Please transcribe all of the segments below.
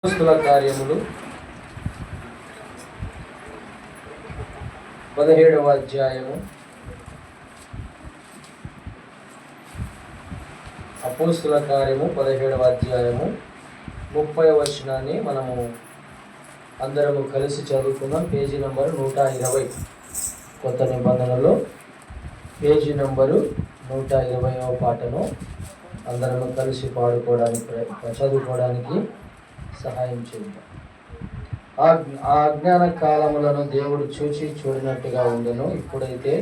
అపోస్తలుల కార్యములు 17వ అధ్యాయము. అపోస్తలుల కార్యము 17వ అధ్యాయము 30వ వచనాన్ని మనము అందరము కలిసి చదువుకున్నాం. పేజీ నంబరు 120, కొత్త నిబంధనలో పేజీ నంబరు 120వ పాటను అందరము కలిసి పాడుకోవడానికి చదువుకోవడానికి సహాయం చేద్దాం. ఆ అజ్ఞాన కాలములను దేవుడు చూచి చూడినట్టుగా ఉండెను. ఇప్పుడైతే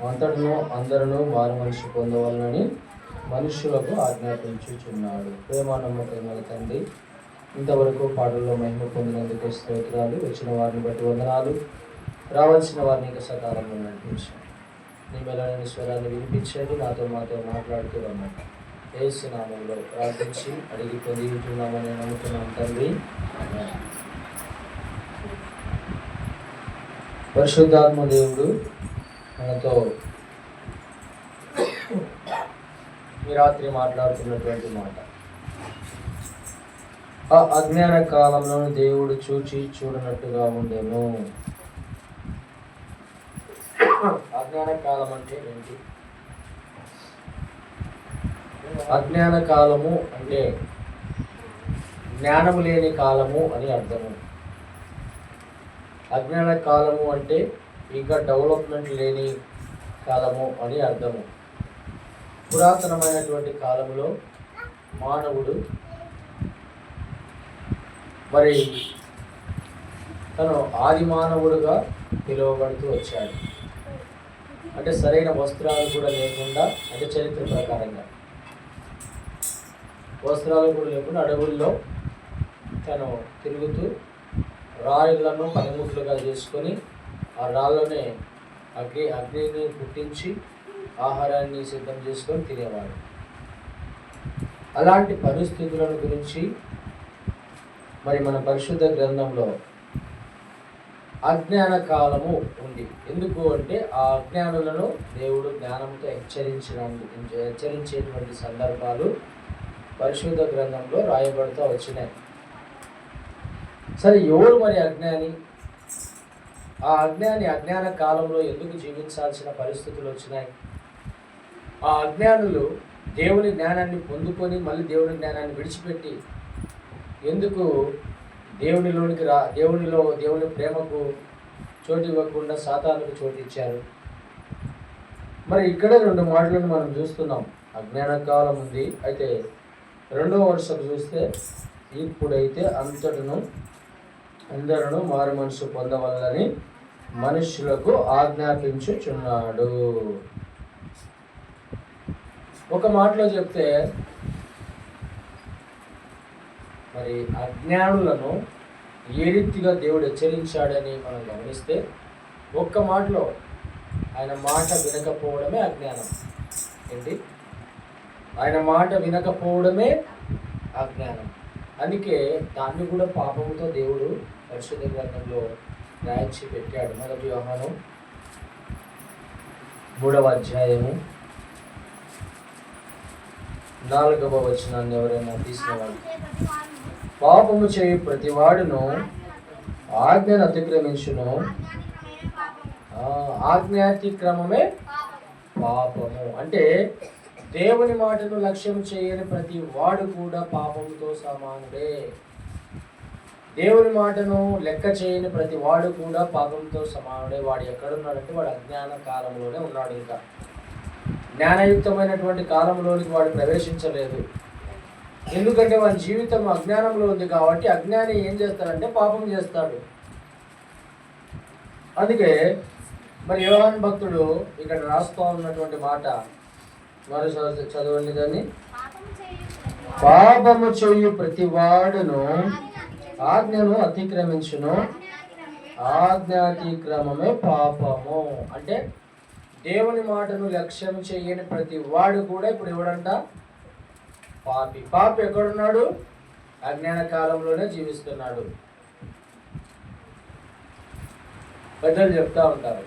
అంతటను అందరూ మారు మనసు పొందవాలని మనుషులకు ఆజ్ఞాపించుచున్నాడు. ప్రేమ నమ్మకం తండ్రి, ఇంతవరకు పాటల్లో మహిమ పొందినందుకు స్తోత్రాలు. వచ్చిన వారిని బట్టి వందనాలు. రావాల్సిన వారిని ఇంకా సకాలంలో నడిపించాను. నీ మెలైన స్వరాన్ని వినిపించండి. మాతో మాట్లాడుతూ ఉన్నాను. యేసు నామములో ప్రార్థించి అడిగి పొందుతున్నామని నమ్ముతున్నాం తండ్రి. పరిశుద్ధాత్మ దేవుడు మనతో ఈ రాత్రి మాట్లాడుతున్నటువంటి మాట, ఆ అజ్ఞాన కాలంలో దేవుడు చూచి చూడనట్టుగా ఉండెను. అజ్ఞాన కాలం అంటే ఏంటి? అజ్ఞాన కాలము అంటే జ్ఞానము లేని కాలము అని అర్థము. అజ్ఞాన కాలము అంటే ఇంకా డెవలప్మెంట్ లేని కాలము అని అర్థము. పురాతనమైనటువంటి కాలంలో మానవుడు మరి తను ఆది మానవుడుగా పిలువబడుతూ వచ్చాడు. అంటే సరైన వస్త్రాలు కూడా లేకుండా, అంటే చరిత్ర ప్రకారంగా వస్త్రాలు కూడా లేకుండా అడవుల్లో తను తిరుగుతూ రాళ్ళను పనిముట్లుగా చేసుకొని ఆ రాళ్ళనే అగ్నిని పుట్టించి ఆహారాన్ని సిద్ధం చేసుకొని తినేవాడు. అలాంటి పరిస్థితులను గురించి మరి మన పరిశుద్ధ గ్రంథంలో అజ్ఞాన కాలము ఉంది. ఎందుకు అంటే ఆ అజ్ఞానులను దేవుడు జ్ఞానంతో హెచ్చరించేటువంటి సందర్భాలు పరిశుద్ధ గ్రంథంలో రాయబడుతూ వచ్చినాయి. సరే, ఎవరు మరి అజ్ఞాని? ఆ అజ్ఞాన కాలంలో ఎందుకు జీవించాల్సిన పరిస్థితులు వచ్చినాయి? ఆ అజ్ఞానులు దేవుని జ్ఞానాన్ని పొందుకొని మళ్ళీ దేవుని జ్ఞానాన్ని విడిచిపెట్టి ఎందుకు దేవుని ప్రేమకు చోటు ఇవ్వకుండా సాతానుకు చోటు ఇచ్చారు? మరి ఇక్కడ 2 మాటలను మనం చూస్తున్నాం. అజ్ఞాన కాలం ఉంది. అయితే 2వ వరుసకు చూస్తే, ఇప్పుడైతే అందరూ మారు మనసు పొందవలని మనుషులకు ఆజ్ఞాపించుచున్నాడు. ఒక మాటలో చెప్తే, మరి అజ్ఞానులను ఏ రీతిగా దేవుడు హెచ్చరించాడని మనం గమనిస్తే, ఒక్క మాటలో ఆయన మాట వినకపోవడమే అజ్ఞానం. ఏంటి? ఆయన మాట వినకపోవడమే అజ్ఞానం. అందుకే దాన్ని కూడా పాపంతో దేవుడు పరిశుద్ధ గ్రంథంలో రాయించి పెట్టాడు. 1 యోహాను 3వ అధ్యాయము 4వ వచనాన్ని ఎవరైనా తీసుకున్నాడు. పాపము చేయు ప్రతివాడును ఆజ్ఞను అతిక్రమించును, ఆజ్ఞాతిక్రమమే పాపము. అంటే దేవుని మాటను లక్ష్యం చేయని ప్రతి వాడు కూడా పాపంతో సమానుడే. దేవుని మాటను లెక్క చేయని ప్రతి వాడు కూడా పాపంతో సమానుడే. వాడు ఎక్కడున్నాడంటే వాడు అజ్ఞాన కాలంలోనే ఉన్నాడు. ఇంకా జ్ఞానయుక్తమైనటువంటి కాలంలోనికి వాడు ప్రవేశించలేదు. ఎందుకంటే వాడి జీవితం అజ్ఞానంలో ఉంది కాబట్టి అజ్ఞాని ఏం చేస్తాడంటే పాపం చేస్తాడు. అందుకే మరి యోహాను భక్తుడు ఇక్కడ రాస్తూ ఉన్నటువంటి మాట మరో చదవండి దాన్ని. పాపము చేయు ప్రతివాడును ఆజ్ఞను అతిక్రమించును, ఆజ్ఞాతిక్రమమే పాపము. అంటే దేవుని మాటను లక్ష్యం చేయని ప్రతి వాడు కూడా ఇప్పుడు ఎవడంట? పాపి. పాపి ఎక్కడున్నాడు? అజ్ఞాన కాలంలోనే జీవిస్తున్నాడు. పెద్దలు చెప్తా ఉంటారు,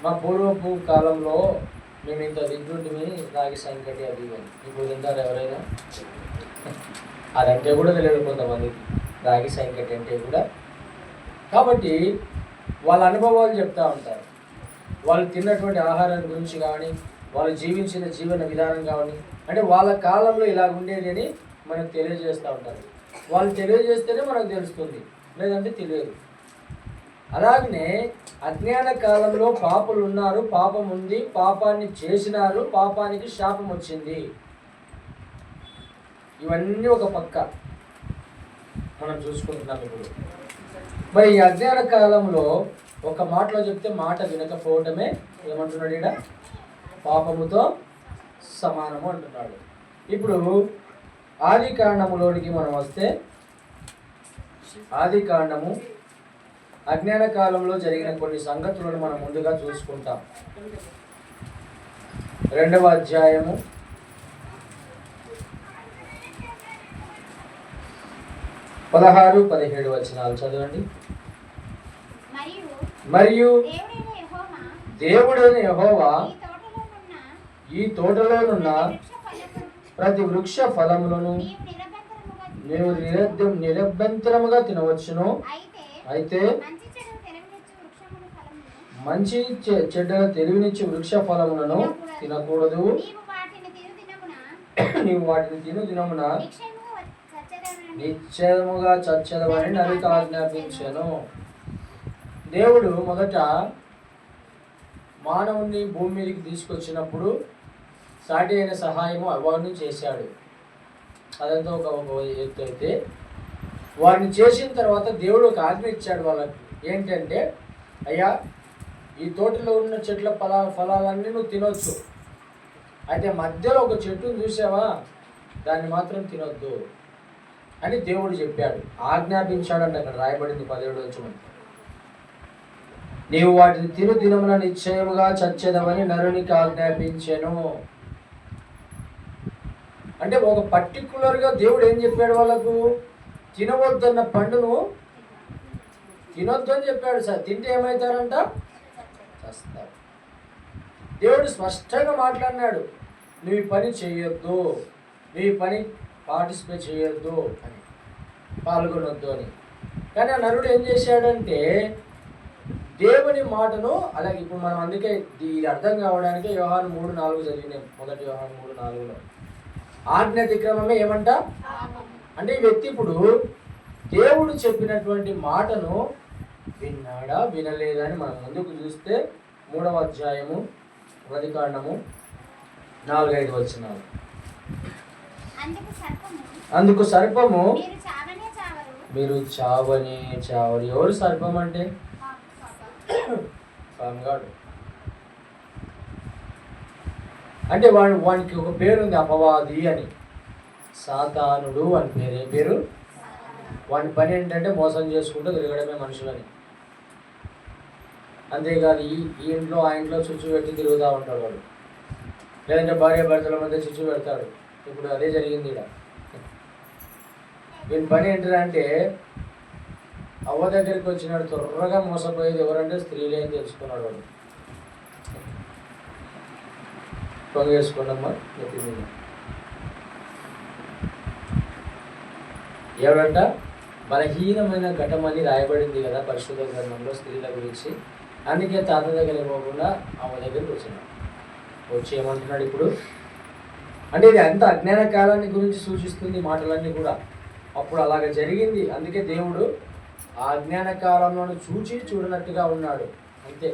మా పూర్వపు కాలంలో మేము ఇంత తింటుంటిమి రాగి సంకటి అది ఇప్పుడు తింటారు ఎవరైనా? అదంటే కూడా తెలియదు కొంతమందికి. రాగి సంకటి అంటే కూడా. కాబట్టి వాళ్ళ అనుభవాలు చెప్తూ ఉంటారు. వాళ్ళు తిన్నటువంటి ఆహారం గురించి కానీ, వాళ్ళు జీవించిన జీవన విధానం కానీ, అంటే వాళ్ళ కాలంలో ఇలా ఉండేది అని మనకు తెలియజేస్తూ ఉంటారు. వాళ్ళు తెలియజేస్తేనే మనకు తెలుస్తుంది, లేదంటే తెలియదు. అలాగనే అజ్ఞాన కాలంలో పాపులు ఉన్నారు, పాపం ఉంది, పాపాన్ని చేసినారు, పాపానికి శాపం వచ్చింది. ఇవన్నీ ఒక పక్క మనం చూసుకుంటున్నాం ఇప్పుడు. మరి ఈ అజ్ఞాన కాలంలో ఒక మాటలో చెప్తే మాట వినకపోవటమే ఏమంటున్నాడు ఈడ? పాపముతో సమానము అంటున్నాడు. ఇప్పుడు ఆది కాండములోనికి మనం వస్తే, ఆది కాండము అజ్ఞాన కాలంలో జరిగిన కొన్ని సంగతులను మనం ముందుగా చూసుకుంటాం. 2వ అధ్యాయము 16, 17 వచనాలు చదవండి. మరియు దేవుడైన యెహోవా ఈ తోటలోనున్న ప్రతి వృక్ష ఫలములను నీవు నిరభ్యంతరముగా తినవచ్చును. అయితే మంచి చెడ్డల తెలివినిచ్చి వృక్ష ఫలములను తినకూడదు. నీవు వాటిని తిను దినమున నిశ్చయముగా చచ్చెదవని నరికి ఆజ్ఞాపించెను. దేవుడు మొదట మానవుని భూమి మీదకి తీసుకొచ్చినప్పుడు సాటి అయిన సహాయము అవ్వను చేశాడు. అదంతా ఒక ఎత్తు అయితే, వారిని చేసిన తర్వాత దేవుడు ఒక ఆజ్ఞ ఇచ్చాడు వాళ్ళకి. ఏంటంటే, అయ్యా ఈ తోటలో ఉన్న చెట్ల ఫలాలన్నీ నువ్వు తినొచ్చు, అయితే మధ్యలో ఒక చెట్టును చూసావా, దాన్ని మాత్రం తినొద్దు అని దేవుడు చెప్పాడు, ఆజ్ఞాపించాడంటే. అక్కడ రాయబడింది 17వ వచనం. నీవు వాటిని తిను దినమున నిశ్చయముగా చచ్చెదవని నరునికి ఆజ్ఞాపించెను. అంటే ఒక పర్టికులర్గా దేవుడు ఏం చెప్పాడు వాళ్ళకు? తినవద్దన్న పండును తినొద్దు అని చెప్పాడు. సార్ తింటే ఏమవుతారంట? చస్తారు. దేవుడు స్పష్టంగా మాట్లాడినాడు, నువ్వు ఈ పని చేయొద్దు, నువ్వు ఈ పని పార్టిసిపేట్ చేయొద్దు అని, పాల్గొనొద్దు అని. కానీ ఆ నరుడు ఏం చేశాడంటే దేవుని మాటను, అలాగే ఇప్పుడు మనం అందుకే ఇది అర్థం కావడానికి యోహాను 3:4 చదివినాం. 1 యోహాను 3:4లో ఆజ్ఞ అతిక్రమమే ఏమంట అంటే, ఈ వ్యక్తి ఇప్పుడు దేవుడు చెప్పినటువంటి మాటను విన్నాడా వినలేదా అని మనం ముందుకు చూస్తే 3వ అధ్యాయము ఆదికాండము 4-5 వచనాలు. అందుకు సర్పము మీరు చావనే చావరు. ఎవరు సర్పం అంటే? పాముగాడు. అంటే వానికి ఒక పేరు ఉంది, అపవాది అని, సాతానుడు అని పేరు. ఏ పేరు? వాని పని ఏంటంటే మోసం చేసుకుంటూ తిరగడమే మనుషులని. అంతేకాదు ఈ ఇంట్లో ఆ ఇంట్లో చుచ్చు పెట్టి తిరుగుతూ ఉంటాడు వాడు, లేదంటే భార్య భర్తల మధ్య చుచ్చు పెడతాడు. ఇప్పుడు అదే జరిగింది ఇక్కడ. వీని పని ఏంటంటే అవ్వ దగ్గరికి వచ్చినాడు, త్వరగా మోసపోయేది ఎవరంటే స్త్రీలే అని తెలుసుకున్నాడు వాడు. పొంగ వేసుకోండమ్మా నెత్తి మీద. ఎవరంట? బలహీనమైన ఘటమని రాయబడింది కదా పరిశుద్ధ గ్రంథంలో స్త్రీల గురించి. అందుకే తాత దగ్గర పోకుండా అమ్మ దగ్గరికి వచ్చినాడు. వచ్చి ఏమంటున్నాడు ఇప్పుడు అంటే, ఇది అంత అజ్ఞాన కాలాన్ని గురించి సూచిస్తుంది మాటలన్నీ కూడా. అప్పుడు అలాగ జరిగింది. అందుకే దేవుడు ఆ అజ్ఞాన కాలంలో చూడనట్టుగా ఉన్నాడు అంతే.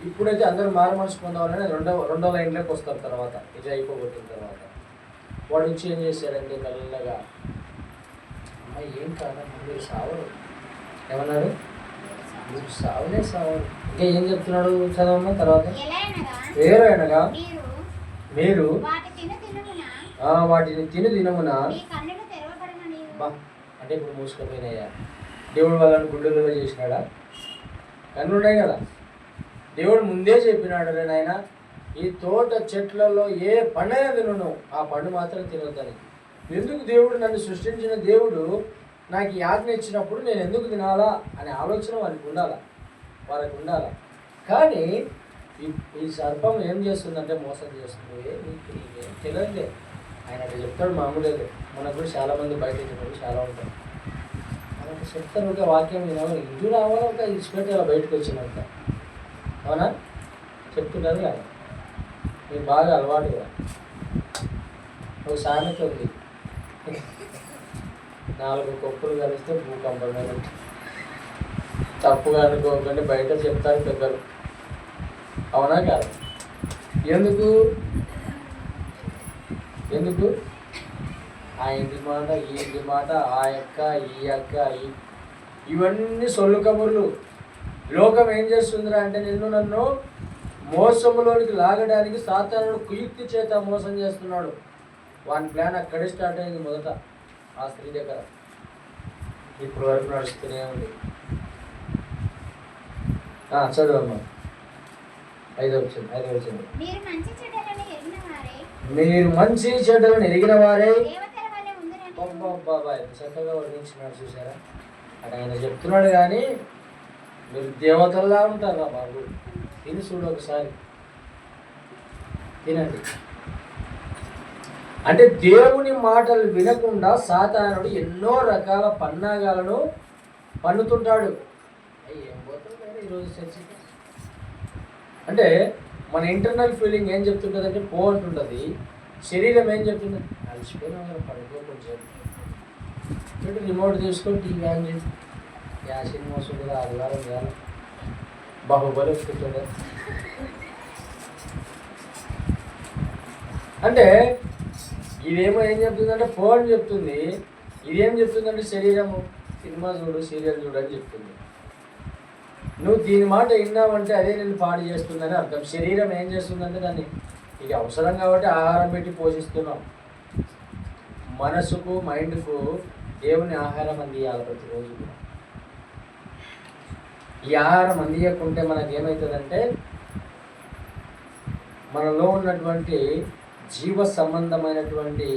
ఇప్పుడైతే అందరూ మారు మనసు పొందాలని రెండో లైన్లోకి వస్తారు. తర్వాత ఇది అయిపోగొట్టిన తర్వాత వాడు వచ్చి ఏం చేశాడంటే మెల్లగా, అమ్మాయి ఏం కాదమ్మా మీరు సావరు. ఏమన్నాడు? మీరు సావులే సావరు. ఇంకా ఏం చెప్తున్నాడు చదవమ్మా తర్వాత. వేరైనగా మీరు వాటిని తిను దినమున అంటే ఇప్పుడు మూసుకుపోయినాయా? దేవుడు వాళ్ళని గుడ్డలలో చేసినాడా? కన్నున్నాయి కదా. దేవుడు ముందే చెప్పినాడు, నాయన ఈ తోట చెట్లలో ఏ పండైనా తినను, ఆ పండు మాత్రం తినొద్దని. ఎందుకు దేవుడు నన్ను సృష్టించిన దేవుడు నాకు ఈ ఆజ్ఞ ఇచ్చినప్పుడు నేను ఎందుకు తినాలా అనే ఆలోచన వాళ్ళకి ఉండాలా. కానీ ఈ సర్పం ఏం చేస్తుందంటే మోసం చేస్తుంది. నీకు తెలియదులే, ఆయన అట్లా చెప్తాడు. మామూలుగా మనకు కూడా చాలామంది బయట చెప్పారు, చాలా ఉంటారు. మనకు చెప్తారు ఒక వాక్యం వినాలి, ఇంటి రావాలో ఒక ఇచ్చిపెట్టి అలా బయటకు వచ్చినంత. అవునా? చెప్తున్నారు కదా, మీరు బాగా అలవాటు కదా. ఒక సామెత ఉంది, 4 కొప్పులు కలిస్తే భూకంపమే. తప్పుగా అనుకోకండి, బయట చెప్తారు పెద్దలు. అవునా కాదు? ఎందుకు ఎందుకు ఆ ఇంటి మాట, ఈ ఇంటి మాట, ఆ అక్క, ఈ అక్క, ఇవన్నీ సొల్లు కబుర్లు. లోకం ఏం చేస్తుందిరా అంటే నన్ను మోసములోనికి లాగడానికి సాతానుడు కుయుక్తి చేత మోసం చేస్తున్నాడు. వాని ప్లాన్ అక్కడే స్టార్ట్ అయింది మొదట, ఆ స్త్రీ దగ్గర. ఇప్పుడు వరకు నడుస్తూనే ఉంది. చదువమ్మా, 5వ వచనం. మీరు మంచి చెడ్డలను ఎరిగిన వారే. బాబా ఎంత చక్కగా వర్ణించినాడు చూసారా? అక్కడ ఆయన చెప్తున్నాడు కానీ మీరు దేవతల్లా ఉంటారా బాబు. తిని చూడు ఒకసారి, తినండి. అంటే దేవుని మాటలు వినకుండా సాతానుడు ఎన్నో రకాల పన్నాగాలను పన్నుతుంటాడు. ఏం పోతుంది ఈరోజు చర్చకి అంటే మన ఇంటర్నల్ ఫీలింగ్ ఏం చెప్తుంటుంది అంటే పో అంటుంటుంది. శరీరం ఏం చెప్తుంది? అలసిపోయినా పడుకో, కొంచెం రిమోట్ తీసుకొని టీవీ ఆన్ చేసి సినిమా వస్తుందా, ఆదివారం కాదు, బాహుబలి వస్తుంటుందా. అంటే ఇదేమో ఏం చెప్తుందంటే ఫోన్ చెప్తుంది, ఇదేం చెప్తుందంటే శరీరము సినిమా చూడు, సీరియల్ చూడు అని చెప్తుంది. నువ్వు దీని మాట విన్నావంటే అదే నేను పాడు చేస్తుందని అర్థం. శరీరం ఏం చేస్తుందంటే దాన్ని ఇది అవసరం కాబట్టి ఆహారం పెట్టి పోషిస్తున్నాం. మనసుకు, మైండ్కు దేవుని ఆహారం అందియాలి ప్రతిరోజు. ఈ ఆహారం అందియకుంటే మనకేమవుతుందంటే మనలో ఉన్నటువంటి జీవ సంబంధమైనటువంటి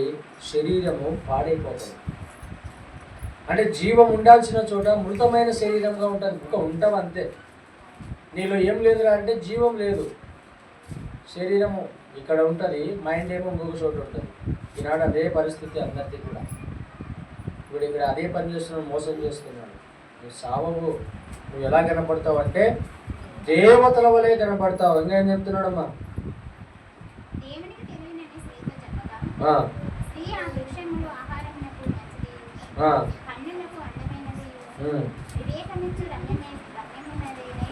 శరీరము పాడైపోతుంది. అంటే జీవం ఉండాల్సిన చోట మృతమైన శరీరంగా ఉంటుంది. ఇంకా ఉంటాం అంతే. నీలో ఏం లేదురా అంటే జీవం లేదు. శరీరము ఇక్కడ ఉంటుంది, మైండ్ ఏమో ఇంకొక చోట ఉంటుంది. ఈనాడు అదే పరిస్థితి అందరికీ కూడా. ఇప్పుడు ఇక్కడ అదే పని చేస్తున్నాడు, మోసం చేస్తున్నాడు. నువ్వు సావవు. నువ్వు ఎలా కనపడతావు అంటే దేవతల వలె కనపడతావు. ఇంకా ఏం చెప్తున్నాడమ్మా?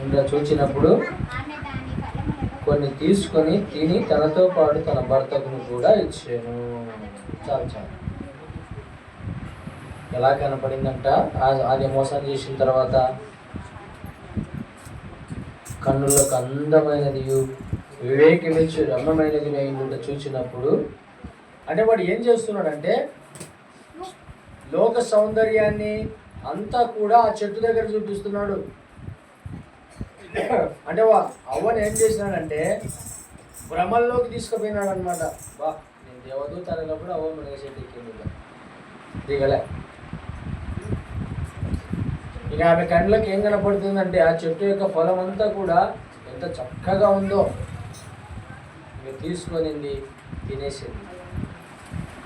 ఇంకా చూచినప్పుడు కొన్ని తీసుకొని తిని తనతో పాటు తన భర్తకు కూడా ఇచ్చాను. చాలు చాలు. ఎలా కనపడిందంట? అది మోసం చేసిన తర్వాత కన్నులకు అందమైనది, వివేకమిచ్చు రమ్యమైనది అయిందంట చూచినప్పుడు. అంటే వాడు ఏం చేస్తున్నాడంటే లోక సౌందర్యాన్ని అంతా కూడా ఆ చెట్టు దగ్గర చూపిస్తున్నాడు. అంటే అవ్వని ఏం చేసినాడంటే భ్రమల్లోకి తీసుకుపోయినాడు అనమాట. బా నేను దేవదూత అనేటప్పుడు అవ్వ మన చెట్టు ఎక్కింది, దిగలే. ఇక ఆమె కళ్ళకి ఏం కనపడుతుందంటే ఆ చెట్టు యొక్క ఫలం అంతా కూడా ఎంత చక్కగా ఉందో. ఇక తీసుకొనింది, తినేసింది.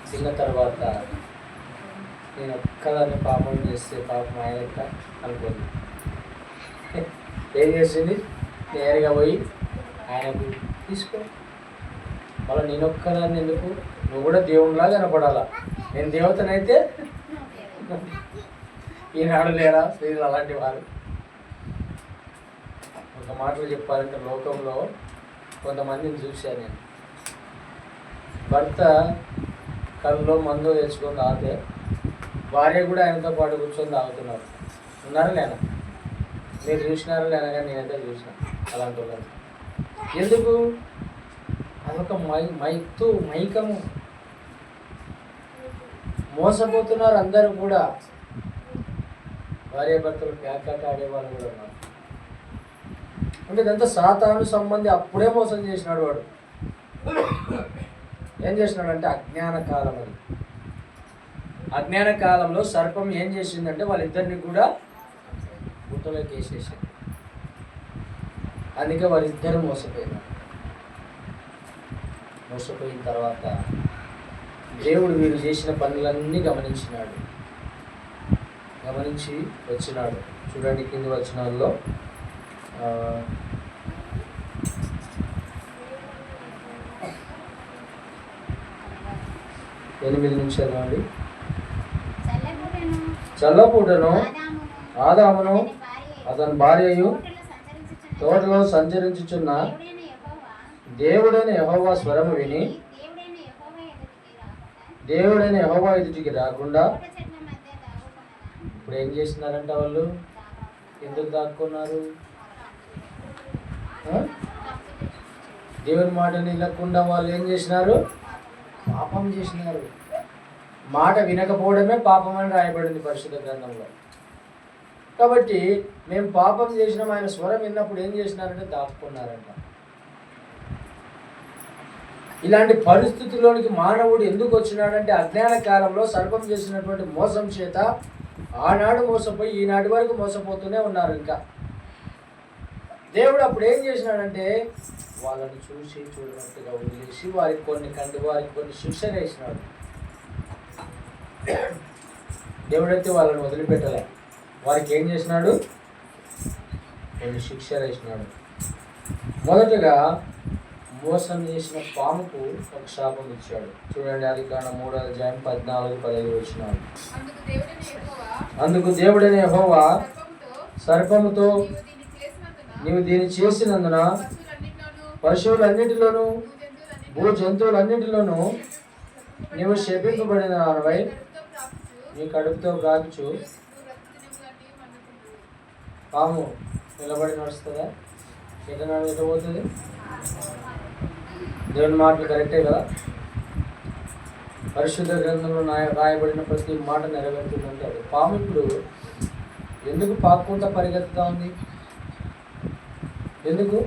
తిన్న తర్వాత నేను ఒక్కదాన్ని పాపం చేస్తే పాపం ఆయన అనుకుంది. ఏం చేసింది? నేరుగా పోయి ఆయనకు తీసుకో. మళ్ళీ నేను ఒక్కదాన్ని ఎందుకు? నువ్వు కూడా దేవునిలాగా కనపడాలా. నేను దేవతనైతే ఈనాడు లేరా స్త్రీలు అలాంటి వారు? ఒక మాటలు చెప్పాలంటే లోకంలో కొంతమందిని చూశాను నేను. భర్త కళ్ళలో మందు తెచ్చుకొని తాగితే భార్య కూడా ఆయనతో పాటు కూర్చొని తాగుతున్నారు. ఉన్నారా లేనా? మీరు చూసినారా లేనా? కానీ నేనైతే చూసిన అలాంటి వాళ్ళు. ఎందుకు? అదొక మైకము. మోసపోతున్నారు అందరూ కూడా. భార్య భర్తలు ప్యాకాట ఆడేవాళ్ళు కూడా ఉన్నారు. అంటే ఇదంతా సాతాను సంబంధి. అప్పుడే మోసం చేసినాడు వాడు. ఏం చేసినాడంటే అజ్ఞాన కాలం. అది అజ్ఞాన కాలంలో సర్పం ఏం చేసిందంటే వాళ్ళిద్దరిని కూడా గుట్టలోకి వేసేసింది. అందుకే వారిద్దరు మోసపోయినారు. మోసపోయిన తర్వాత దేవుడు వీరు చేసిన పనులన్నీ గమనించి వచ్చినాడు. చూడండి కింది వచనాల్లో 8 నుంచి చదవండి. చల్లపూటను ఆదామును అతని భార్యయు తోటలో సంచరించుచున్న దేవుడైన యెహోవా స్వరము విని దేవుడైన యెహోవా ఎదుటికి రాకుండా ఇప్పుడు ఏం చేస్తున్నారంట? వాళ్ళు ఎందుకు దాక్కున్నారు? దేవుని మాటని వినకుండా వాళ్ళు ఏం చేసినారు? పాపం చేసినారు. మాట వినకపోవడమే పాపం అని రాయబడింది పరిశుద్ధ గ్రంథంలో. కాబట్టి మేము పాపం చేసినాం, ఆయన స్వరం విన్నప్పుడు ఏం చేసినారంటే దాక్కున్నారంట. ఇలాంటి పరిస్థితుల్లోనికి మానవుడు ఎందుకు వచ్చినాడంటే అజ్ఞాన కాలంలో సర్పం చేసినటువంటి మోసం చేత ఆనాడు మోసపోయి ఈనాటి వరకు మోసపోతూనే ఉన్నారు. ఇంకా దేవుడు అప్పుడు ఏం చేసినాడంటే వాళ్ళని చూసి చూడనట్టుగా వదిలేసి వారికి కొన్ని శిక్షణ వేసినాడు. దేవుడైతే వాళ్ళని వదిలిపెట్టలే, వారికి ఏం చేసినాడు? కొన్ని శిక్షణ వేసినాడు. మొదటగా మోసం చేసిన పాముకు ఒక శాపం ఇచ్చాడు. చూడండి ఆదికాండం 3వ అధ్యాయం 14-15 వచనాలు. అందుకు దేవుడైన యెహోవా సర్పముతో నీవు దీన్ని చేసినందున పశువులన్నిటిలోనూ భూ జంతువులన్నిటిలోనూ నీవు శపింపబడిన వానివై నీ కడుపుతో గాకుచు. పాము నిలబడి నడుస్తుందా? ఎట పోతుంది? దేవుని మాటలు కరెక్టే కదా? పరిశుద్ధ గ్రంథంలో రాయబడిన ప్రతి మాట నెరవేరుతుందంటారు. పాము ఇప్పుడు ఎందుకు పాక్కుంటా పరిగెత్తుతా ఉంది? ఎందుకు?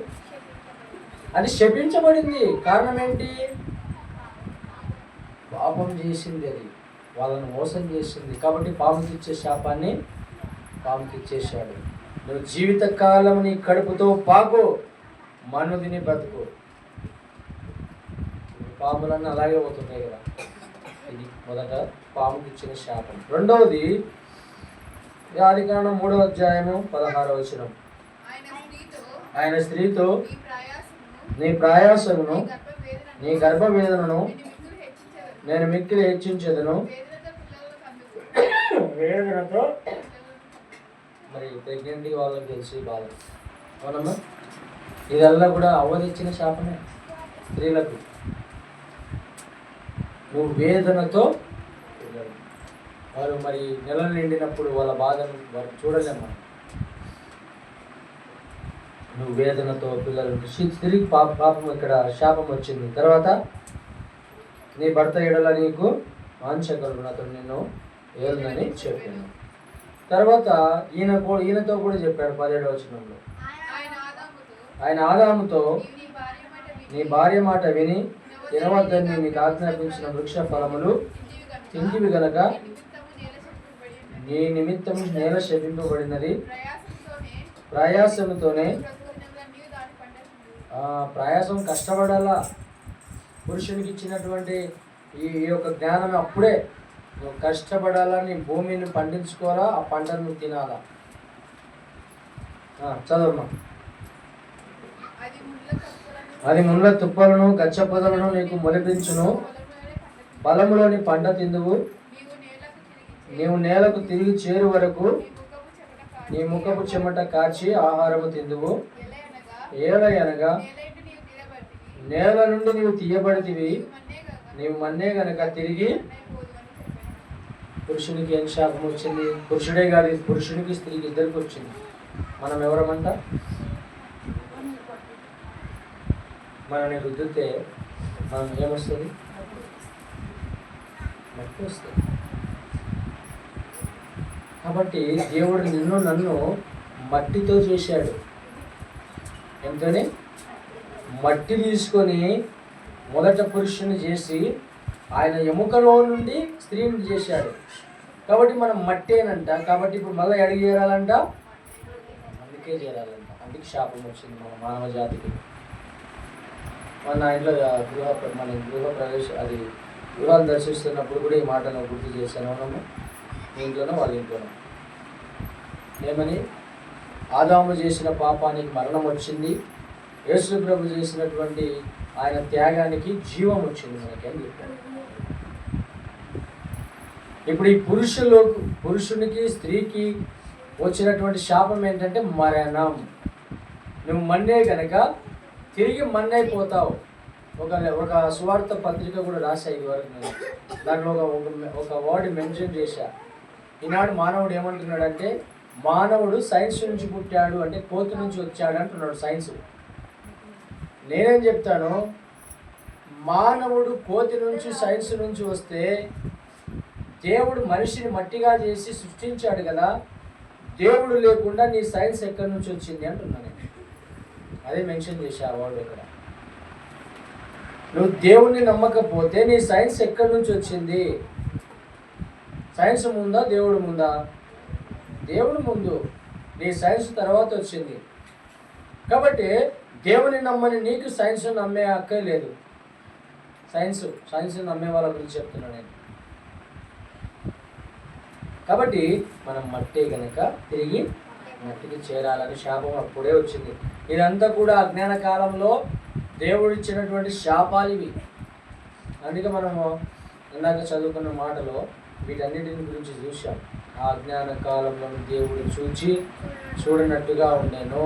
అది శపించబడింది. కారణం ఏంటి? పాపం చేసింది, అది వాళ్ళని మోసం చేసింది. కాబట్టి పాముకి ఇచ్చే శాపాన్ని పాముకి ఇచ్చేశాడు. నువ్వు జీవితకాలం నీ కడుపుతో పాకు, మన్ను తిని బ్రతుకు. పాములన్నీ అలాగే పోతుంటాయి కదా. ఇది మొదట పాముకి ఇచ్చిన శాపం. రెండవది ఆదికాండం 3వ అధ్యాయము 16వ వచనం. ఆయన స్త్రీతో నీ ప్రయాసమును నీ గర్భవేదనను నేను మిక్కిలి హెచ్చించెదను. వేదనతో మరి ప్రెగ్నెంట్ వాళ్ళకి తెలిసి బాధ. అవునమ్మా, ఇదల్లా కూడా అవ్వదిచ్చిన శాపమే స్త్రీలకు. నువ్వు వేదనతో వారు మరి నెలలు నిండినప్పుడు వాళ్ళ బాధను వారు చూడలేము. నువ్వు వేదనతో పిల్లలు తిరిగి పాపం ఇక్కడ శాపం వచ్చింది. తర్వాత నీ భర్త ఎడల నీకు వాంఛకలుడు, అతడు నిన్ను ఏలునని చెప్పాను. తర్వాత ఈయనతో కూడా చెప్పాడు 17వ వచనంలో. ఆయన ఆదాముతో నీ భార్య మాట విని తినవద్దని నీకు ఆజ్ఞాపించిన వృక్ష ఫలములు తింటివి గనక నీ నిమిత్తం నేల శపింపబడినది. ప్రయాసముతోనే, ప్రయాసం కష్టపడాలా. పురుషునికి ఇచ్చినటువంటి ఈ యొక్క జ్ఞానం అప్పుడే నువ్వు కష్టపడాలా, నీ భూమిని పండించుకోవాలా, ఆ పంటను నువ్వు తినాలా. చదవమ్మా. అది ముళ్ళ తుప్పలను గచ్చ పొదలను నీకు మొలిపించును. బలములోని పంట తిందువు. నీవు నేలకు తిరిగి చేరు వరకు నీ ముఖపు చెమట కాచి ఆహారము తిందువు. ఏలయనగా నేల నుండి నీవు తీయబడితివి, నీవు మన్నే గనక తిరిగి. పురుషునికి ఏం శాపం వచ్చింది? పురుషుడే కాదు, పురుషునికి స్త్రీకి ఇద్దరికి వచ్చింది. మనం ఎవరమంట? మనని రుద్దితే మనం ఏమొస్తుంది? మట్టి వస్తుంది. కాబట్టి దేవుడు నిన్ను నన్ను మట్టితో చేశాడు. ఎంతని? మట్టి తీసుకొని మొదట పురుషుని చేసి ఆయన ఎముకలో నుండి స్త్రీని చేశాడు. కాబట్టి మనం మట్టేనంట. కాబట్టి ఇప్పుడు మళ్ళీ అడిగి చేరాలంట, అందుకే చేరాలంట. అందుకే శాపం వచ్చింది మన మానవ జాతికి. మన ఇంట్లో గృహ ప్రవేశం, అది వివాహం దర్శిస్తున్నప్పుడు కూడా ఈ మాటను గుర్తు చేశాను. అవునమ్మా, మీ ఇంట్లోనో వాళ్ళ ఇంట్లోనో ఏమని? ఆదాము చేసిన పాపానికి మరణం వచ్చింది, యేసు ప్రభు చేసినటువంటి ఆయన త్యాగానికి జీవం వచ్చింది మనకి అని చెప్పాడు. ఇప్పుడు ఈ పురుషునికి స్త్రీకి వచ్చినటువంటి శాపం ఏంటంటే మరణం. నువ్వు మన్నే కనుక తిరిగి మన్నైపోతావు. ఒక సువార్త పత్రిక కూడా రాశా ఇది వరకు నేను. దాంట్లో ఒక వర్డ్ మెన్షన్ చేశా. ఈనాడు మానవుడు ఏమంటున్నాడంటే, మానవుడు సైన్స్ నుంచి పుట్టాడు అంటే కోతి నుంచి వచ్చాడు అంటున్నాడు సైన్స్. నేనేం చెప్తాను, మానవుడు కోతి నుంచి సైన్స్ నుంచి వస్తే దేవుడు మనిషిని మట్టిగా చేసి సృష్టించాడు కదా, దేవుడు లేకుండా నీ సైన్స్ ఎక్కడి నుంచి వచ్చింది అంటున్నాను. అదే మెన్షన్ చేశా ఆ వర్డ్ ఇక్కడ. నువ్వు దేవుణ్ణి నమ్మకపోతే నీ సైన్స్ ఎక్కడి నుంచి వచ్చింది? సైన్స్ ముందా దేవుడు ముందా? దేవుడు ముందు, నీ సైన్స్ తర్వాత వచ్చింది. కాబట్టి దేవుని నమ్మని నీకు సైన్స్ నమ్మే హక్కే లేదు. సైన్స్ నమ్మే వాళ్ళ గురించి చెప్తున్నాను నేను. కాబట్టి మనం మట్టే కనుక తిరిగి మట్టికి చేరాలని శాపం అప్పుడే వచ్చింది. ఇదంతా కూడా అజ్ఞాన కాలంలో దేవుడు ఇచ్చినటువంటి శాపాలు ఇవి. అందుకే మనము ఇందాక చదువుకున్న మాటలో వీటన్నిటిని గురించి చూసాం. ఆ అజ్ఞాన కాలంలో దేవుడు చూడనట్టుగా ఉండేను.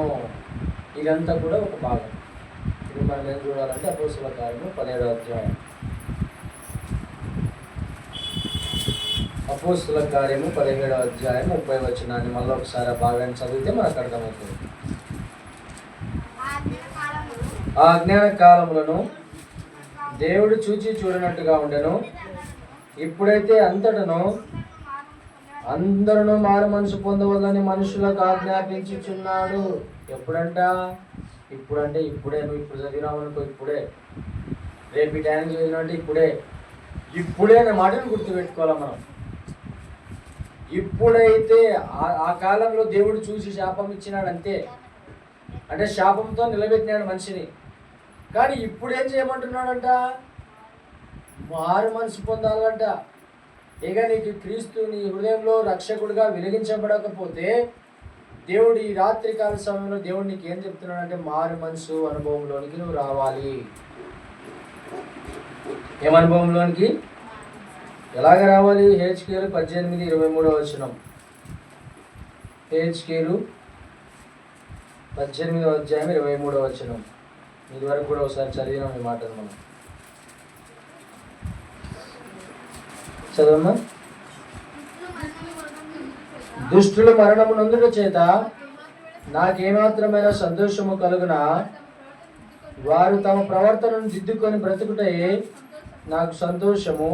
ఇదంతా కూడా ఒక భాగం. ఇప్పుడు మనం ఏం చూడాలంటే అపోస్తలుల కార్యము 17వ అధ్యాయం. అపోస్తలుల కార్యము 17వ అధ్యాయం 30వ వచనాన్ని మళ్ళీ ఒకసారి ఆ భాగాన్ని చదివితే మనకు అర్థమవుతుంది. ఆ అజ్ఞాన కాలములను దేవుడు చూడనట్టుగా ఉండెను. ఇప్పుడైతే అందరూ మారు మనసు పొందవలని మనుషులకు ఆజ్ఞాపించుచున్నాడు. ఎప్పుడంట? ఇప్పుడంటే ఇప్పుడే. నువ్వు ఇప్పుడు చదివినావు అనుకో, ఇప్పుడే. రేపు ఈ టైం చదివినంటే ఇప్పుడే అనే మాటను గుర్తుపెట్టుకోవాలి మనం. ఇప్పుడైతే ఆ కాలంలో దేవుడు చూసి శాపం ఇచ్చినాడు అంతే. అంటే శాపంతో నిలబెట్టినాడు మనిషిని. కానీ ఇప్పుడు ఏం చేయమంటున్నాడంట? మారు మనసు పొందాలంట. ఇక నీకు క్రీస్తు నీ హృదయంలో రక్షకుడిగా వెలిగించబడకపోతే దేవుడు ఈ రాత్రికాల సమయంలో దేవుడు నీకు ఏం చెప్తున్నాడంటే, మారు మనసు అనుభవంలోనికి నువ్వు రావాలి. ఏమనుభవంలోనికి? ఎలాగ రావాలి? హెచ్కేలు 18:23 వచనం. హెచ్కేలు 18వ అధ్యాయం 23వ వచనం. ఇది వరకు కూడా ఒకసారి చదివినాం ఈ మాటను మనం. చదవమ్మా. దుష్టులు మరణము నొందుట చేత నాకేమాత్రమైన సంతోషము కలుగునా, వారు తమ ప్రవర్తనను దిద్దుకొని బ్రతుకుటే నాకు సంతోషము.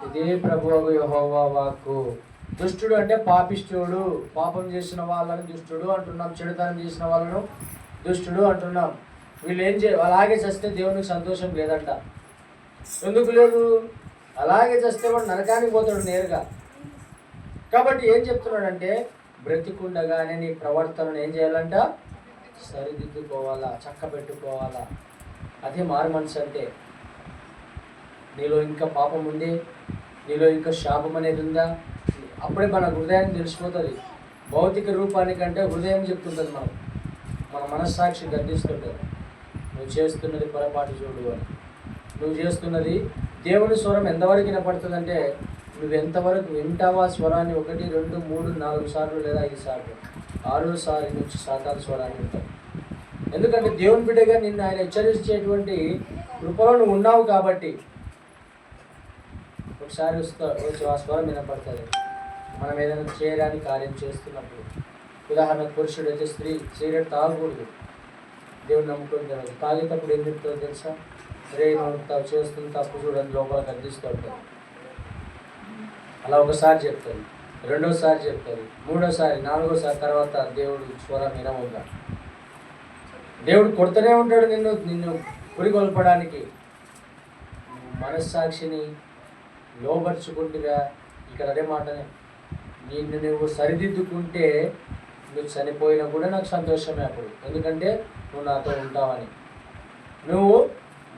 ఇదే ప్రభువు యెహోవా వాక్కు. దుష్టుడు అంటే పాపిష్టుడు. పాపం చేసిన వాళ్ళని దుష్టుడు అంటున్నాం, చెడుతనం చేసిన వాళ్ళను దుష్టుడు అంటున్నాం. వీళ్ళు అలాగే చేస్తే దేవునికి సంతోషం లేదంట. ఎందుకు లేదు? అలాగే చేస్తే వాడు నరకానికి పోతాడు నేరుగా. కాబట్టి ఏం చెప్తున్నాడంటే, బ్రతికుండగానే నీ ప్రవర్తనను ఏం చేయాలంట? సరిదిద్దుకోవాలా, చక్క పెట్టుకోవాలా. అదే మారు మనసు అంటే. నీలో ఇంకా పాపం ఉంది, నీలో ఇంకా శాపం అనేది ఉందా, అప్పుడే మన హృదయాన్ని తెలిసిపోతుంది. భౌతిక రూపానికంటే హృదయం చెప్తుంటుంది. మన మనస్సాక్షి గర్దిస్తుంటుంది, నువ్వు చేస్తున్నది పొరపాటు చూడు అని. నువ్వు చేస్తున్నది దేవుని స్వరం ఎంతవరకు వినపడుతుందంటే, నువ్వు ఎంతవరకు వింటావా స్వరాన్ని? 1, 2, 3, 4 సార్లు లేదా 5 సార్లు, 6వ సారి నుంచి సాతాను స్వరాన్ని వింటావు. ఎందుకంటే దేవుని బిడ్డగా నిన్ను ఆయన హెచ్చరించేటువంటి కృపలో నువ్వు ఉన్నావు కాబట్టి ఒకసారి ఆ స్వరం వినపడుతుంది. మనం ఏదైనా చేయడానికి కార్యం చేస్తున్నప్పుడు, ఉదాహరణకు పురుషుడు అయితే సిగరెట్ తాగకూడదు. దేవుడు నమ్ముకుని తెలియదు. తాగేటప్పుడు ఏం చెప్తుందో తెలుసా? రే నువ్వు చేస్తున్న తప్పు చూడని లోపల గర్దిస్తూ ఉంటుంది. అలా ఒకసారి చెప్తుంది, రెండోసారి చెప్తుంది, మూడోసారి, నాలుగోసారి, తర్వాత దేవుడు స్వరం వినవుగా. దేవుడు కొడుతూనే ఉంటాడు నిన్ను పురికొల్పడానికి. మనస్సాక్షిని లోబర్చుకుంటుగా. ఇక్కడ అదే మాటనే, నిన్ను నువ్వు సరిదిద్దుకుంటే నువ్వు చనిపోయినా కూడా నాకు సంతోషమే అప్పుడు. ఎందుకంటే నువ్వు నాతో ఉంటావని. నువ్వు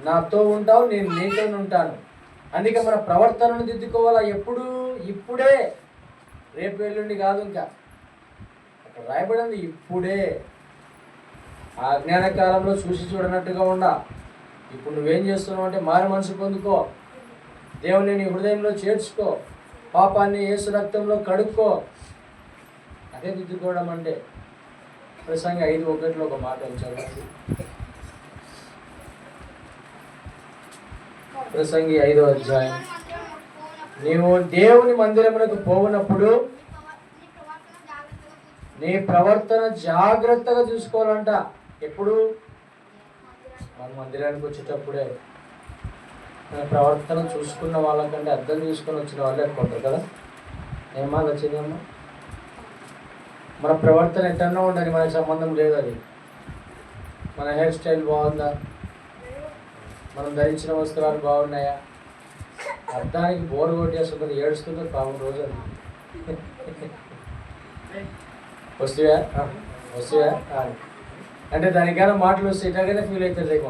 నాతో ఉంటావు, నేను నీతో ఉంటాను. అందుకే మన ప్రవర్తనను దిద్దుకోవాలా. ఎప్పుడు? ఇప్పుడే, రేపు ఎల్లుండి కాదు. ఇంకా అక్కడ రాయబడింది ఇప్పుడే. ఆ అజ్ఞాన కాలంలో చూసి చూడనట్టుగా ఉండా. ఇప్పుడు నువ్వేం చేస్తున్నావు అంటే మారు మనసు పొందుకో, దేవుని నీ హృదయంలో చేర్చుకో, పాపాన్ని యేసు రక్తంలో కడుక్కో. అదే దిద్దుకోవడం అంటే. ప్రసంగి 5:1 ఒక మాట చదవండి. ప్రసంగి 5వ అధ్యాయం. నీవు దేవుని మందిరమునకు పోవునప్పుడు నీ ప్రవర్తన జాగ్రత్తగా చూసుకోవాలంట. ఎప్పుడు? మన మందిరానికి వచ్చేటప్పుడే. మన ప్రవర్తన చూసుకున్న వాళ్ళకంటే అర్థం చూసుకొని వచ్చిన వాళ్ళే ఎక్కుంటారు కదా. ఏమా వచ్చిందమ్మా? మన ప్రవర్తన ఎట్టన్నా ఉండని, మనకి సంబంధం లేదు. అది మన హెయిర్ స్టైల్ బాగుందా, మనం ధరించిన వస్త్రాలు బాగున్నాయా, అర్థానికి బోర్ కొట్టేస్తుంది, ఏడుస్తుంది పాపం రోజు. అది వస్తువా అంటే దానికైనా మాటలు వస్తే ఇట్లాగనే ఫీల్ అవుతుంది రేపు.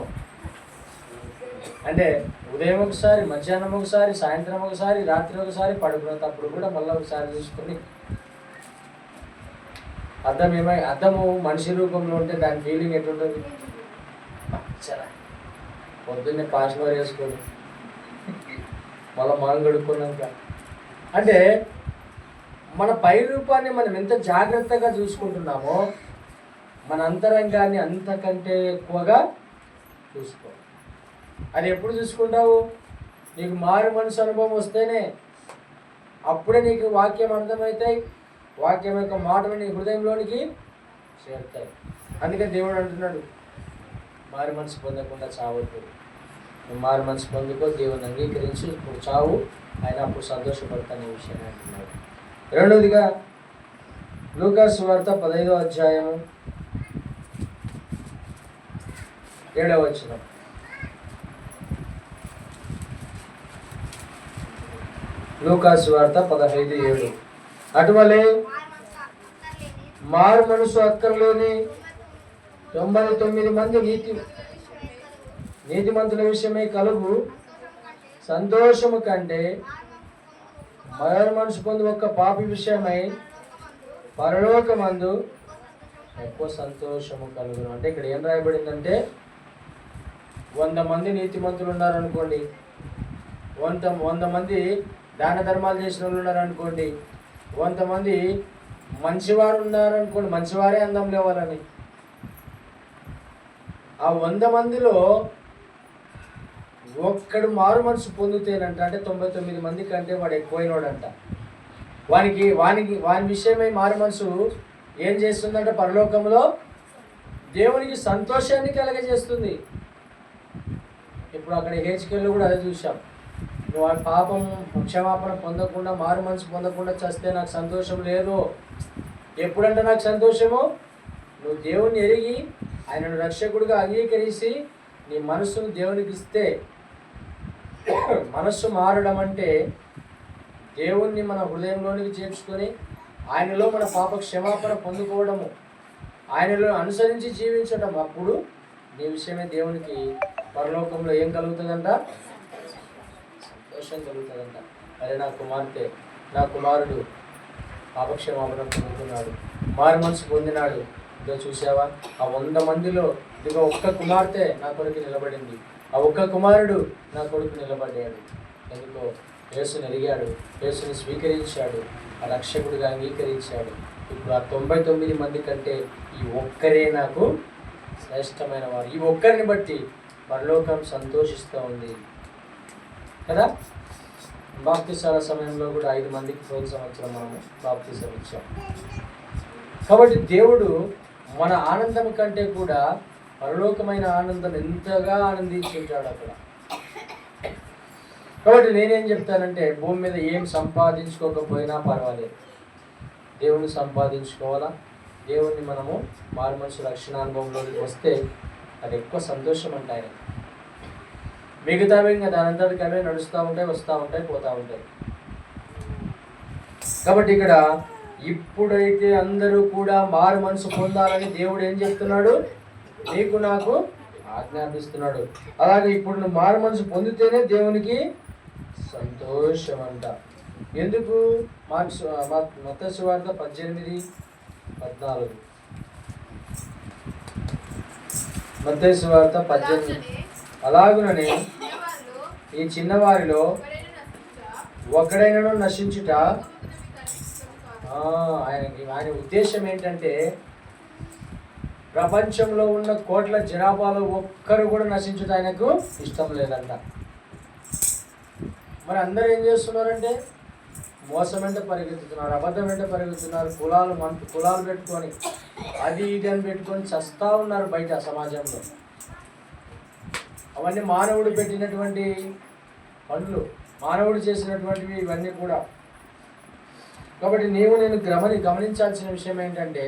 అంటే ఉదయం ఒకసారి, మధ్యాహ్నం ఒకసారి, సాయంత్రం ఒకసారి, రాత్రి ఒకసారి, పడుకునేటప్పుడు కూడా మళ్ళీ ఒకసారి చూసుకొని. అద్దము మనిషి రూపంలో ఉంటే దాని ఫీలింగ్ ఎట్లుంటుంది? పొద్దున్నే పాస్వర్డ్ వేసుకొని మళ్ళీ మనం గడుక్కున్నాక. అంటే మన పై రూపాన్ని మనం ఎంత జాగ్రత్తగా చూసుకుంటున్నామో మన అంతరంగాన్ని అంతకంటే ఎక్కువగా చూసుకో. అది ఎప్పుడు చూసుకుంటావు? నీకు మారు మనసు అనుభవం వస్తేనే. అప్పుడే నీకు వాక్యం అర్థమవుతాయి, వాక్యం యొక్క మాటలు నీ హృదయంలోనికి చేరుతాయి. అందుకే దేవుడు అంటున్నాడు, మారు మనసు పొందకుండా చావద్దు. నువ్వు మారు మనసు పొందుకో, దేవుని అంగీకరించి ఇప్పుడు చావు, ఆయన అప్పుడు సంతోషపడతాను ఈ విషయాన్ని అంటున్నాడు. రెండవదిగా లూకాసు సువార్త 15వ అధ్యాయము 7వ వచనం. లూకాసు సువార్త 15:7. అటువలే మారు మనసు అక్కర్లేని 99 మంది నీతిమంతుల విషయమై కలుగు సంతోషము కంటే మారు మనసు పొంది ఒక్క పాపి విషయమై పరలోకమందు ఎక్కువ సంతోషము కలుగును. అంటే ఇక్కడ ఏం రాయబడిందంటే 100 మంది నీతిమంతులు ఉన్నారనుకోండి, 100 మంది దాన ధర్మాలు చేసిన వాళ్ళు ఉన్నారనుకోండి, 100 మంది మంచివారు ఉన్నారనుకోండి, మంచివారే అందం లేవాలని. ఆ 100 మందిలో ఒక్కడు మారు మనసు పొందుతేనంట, అంటే 99 మంది కంటే వాడు ఎక్కువైనోడంట. వాని విషయమై మారు మనసు ఏం చేస్తుందంటే పరలోకంలో దేవునికి సంతోషాన్ని కలగజేస్తుంది. ఇప్పుడు అక్కడ హెచ్కెళ్ళు కూడా అదే చూసాం. నువ్వు ఆ పాపం క్షమాపణ పొందకుండా, మారు మనసు పొందకుండా చస్తే నాకు సంతోషం లేదు. ఎప్పుడంటే నాకు సంతోషము, నువ్వు దేవుణ్ణి ఎరిగి ఆయనను రక్షకుడిగా అంగీకరించి నీ మనస్సును దేవునికి ఇస్తే. మనస్సు మారడం అంటే దేవుణ్ణి మన హృదయంలోనికి చేర్చుకొని ఆయనలో మన పాప క్షమాపణ పొందుకోవడము, ఆయనలో అనుసరించి జీవించడం. అప్పుడు నీ విషయమే దేవునికి పరలోకంలో ఏం కలుగుతుందంట? సంతోషం కలుగుతుందంట. అరే నా కుమార్తె, నా కుమారుడు పాపక్షమాపణ పొందుతున్నాడు, మారు మనసు పొందినాడు. ఇదో చూసావా, ఆ 100 మందిలో ఇదిగో ఒక్క కుమార్తె నా కొడుకు నిలబడింది, ఆ ఒక్క కుమారుడు నా కొడుకు నిలబడ్డాడు. ఎందుకో యేసుని ఎరిగాడు, యేసుని స్వీకరించాడు, ఆ రక్షకుడిగా అంగీకరించాడు. ఇప్పుడు ఆ 99 మంది కంటే ఈ ఒక్కరే నాకు శ్రేష్టమైన వారు. ఈ ఒక్కరిని బట్టి పరలోకం సంతోషిస్తూ ఉంది కదా. బాప్తిసాల సమయంలో కూడా 5 మందికి ప్రతి సంవత్సరం మనము బాప్తిసం ఇచ్చాం. కాబట్టి దేవుడు మన ఆనందం కంటే కూడా పరలోకమైన ఆనందం ఎంతగా ఆనందించుంటాడు అక్కడ. కాబట్టి నేనేం చెప్తానంటే, భూమి మీద ఏం సంపాదించుకోకపోయినా పర్వాలేదు, దేవుణ్ణి సంపాదించుకోవాలా. దేవుణ్ణి మనము మారు మనసు రక్షణానుభవంలోకి వస్తే అది ఎక్కువ సంతోషం అంటే ఆయన. మిగతావి ఇంకా దానంతటికి అవే నడుస్తూ ఉంటాయి, వస్తూ ఉంటాయి, పోతూ ఉంటాయి. కాబట్టి ఇక్కడ ఇప్పుడైతే అందరూ కూడా మారు మనసు పొందాలని దేవుడు ఏం చెప్తున్నాడు? నీకు నాకు ఆజ్ఞాపిస్తున్నాడు. అలాగే ఇప్పుడు నువ్వు మారు మనసు పొందితేనే దేవునికి సంతోషం అంట. ఎందుకు? మత్తయి సువార్త 18:14. మత్తయి సువార్త 18. అలాగుననే ఈ చిన్నవారిలో ఒకడైనను నశించుట. ఆయన ఉద్దేశం ఏంటంటే ప్రపంచంలో ఉన్న కోట్ల జనాభాలో ఒక్కరు కూడా నశించుట ఆయనకు ఇష్టం లేదంట. మరి అందరూ ఏం చేస్తున్నారంటే మోసం వెంట పరిగెత్తుతున్నారు, అబద్ధం వెంట పరిగెత్తుతున్నారు, కులాలు పెట్టుకొని అది ఇది అని పెట్టుకొని చస్తా ఉన్నారు బయట సమాజంలో. అవన్నీ మానవుడు పెట్టినటువంటి పనులు, మానవుడు చేసినటువంటివి ఇవన్నీ కూడా. కాబట్టి నేను గమనించాల్సిన విషయం ఏంటంటే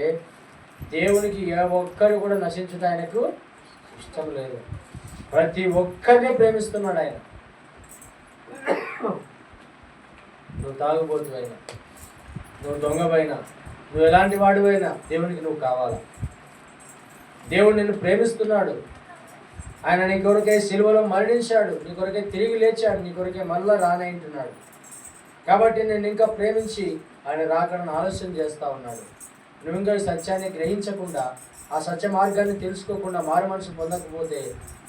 దేవునికి ఏ ఒక్కరు కూడా నశించుట ఆయనకు ఇష్టం లేదు. ప్రతి ఒక్కరిని ప్రేమిస్తున్నాడు ఆయన. నువ్వు తాగుబోతువైనా, నువ్వు దొంగవైనా, నువ్వు ఎలాంటి వాడివైనా దేవునికి నువ్వు కావాలా. దేవుడు నిన్ను ప్రేమిస్తున్నాడు. ఆయన నీ కొరకే సిలువలో మరణించాడు, నీ కొరకే తిరిగి లేచాడు, నీ కొరకే మళ్ళా రానంటున్నాడు. కాబట్టి నేను ఇంకా ప్రేమించి ఆయన రాకడను ఆలోచన చేస్తూ ఉన్నాడు. నువ్వు ఇంకా ఈ సత్యాన్ని గ్రహించకుండా, ఆ సత్య మార్గాన్ని తెలుసుకోకుండా, మారు మనసు పొందకపోతే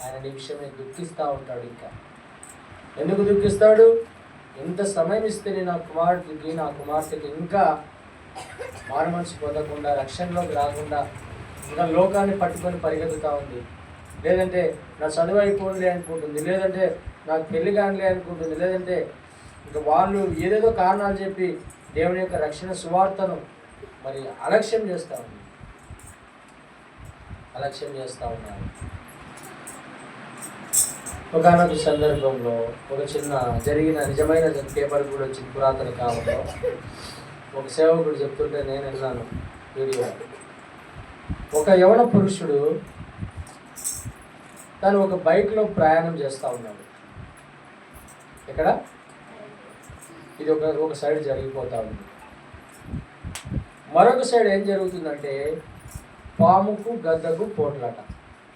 ఆయన నీ విషయమే దుఃఖిస్తూ ఉంటాడు. ఇంకా ఎందుకు దుఃఖిస్తాడు? ఎంత సమయం ఇస్తే నా కుమార్తెకి ఇంకా మారు మనసు పొందకుండా, రక్షణలోకి రాకుండా ఇంకా లోకాన్ని పట్టుకొని పరిగెత్తుతూ ఉంది. లేదంటే నా చదువు అయిపోలే అనుకుంటుంది, లేదంటే నాకు పెళ్లి కానిలే అనుకుంటుంది, లేదంటే ఇంకా వాళ్ళు ఏదేదో కారణాలు చెప్పి దేవుని యొక్క రక్షణ సువార్తను మరి అలక్ష్యం చేస్తూ ఉన్నారు. ఒకనొక సందర్భంలో ఒక చిన్న జరిగిన నిజమైన పేపర్ కూడా వచ్చింది పురాతన కాలంలో. ఒక సేవకుడు చెప్తుంటే నేను విన్నాను వీడియో. ఒక యవన పురుషుడు తను ఒక బైక్లో ప్రయాణం చేస్తూ ఉన్నాడు. ఇక్కడ ఇది ఒక సైడ్ జరిగిపోతూ ఉంది. మరొక సైడ్ ఏం జరుగుతుందంటే పాముకు గద్దకు పోట్లాట.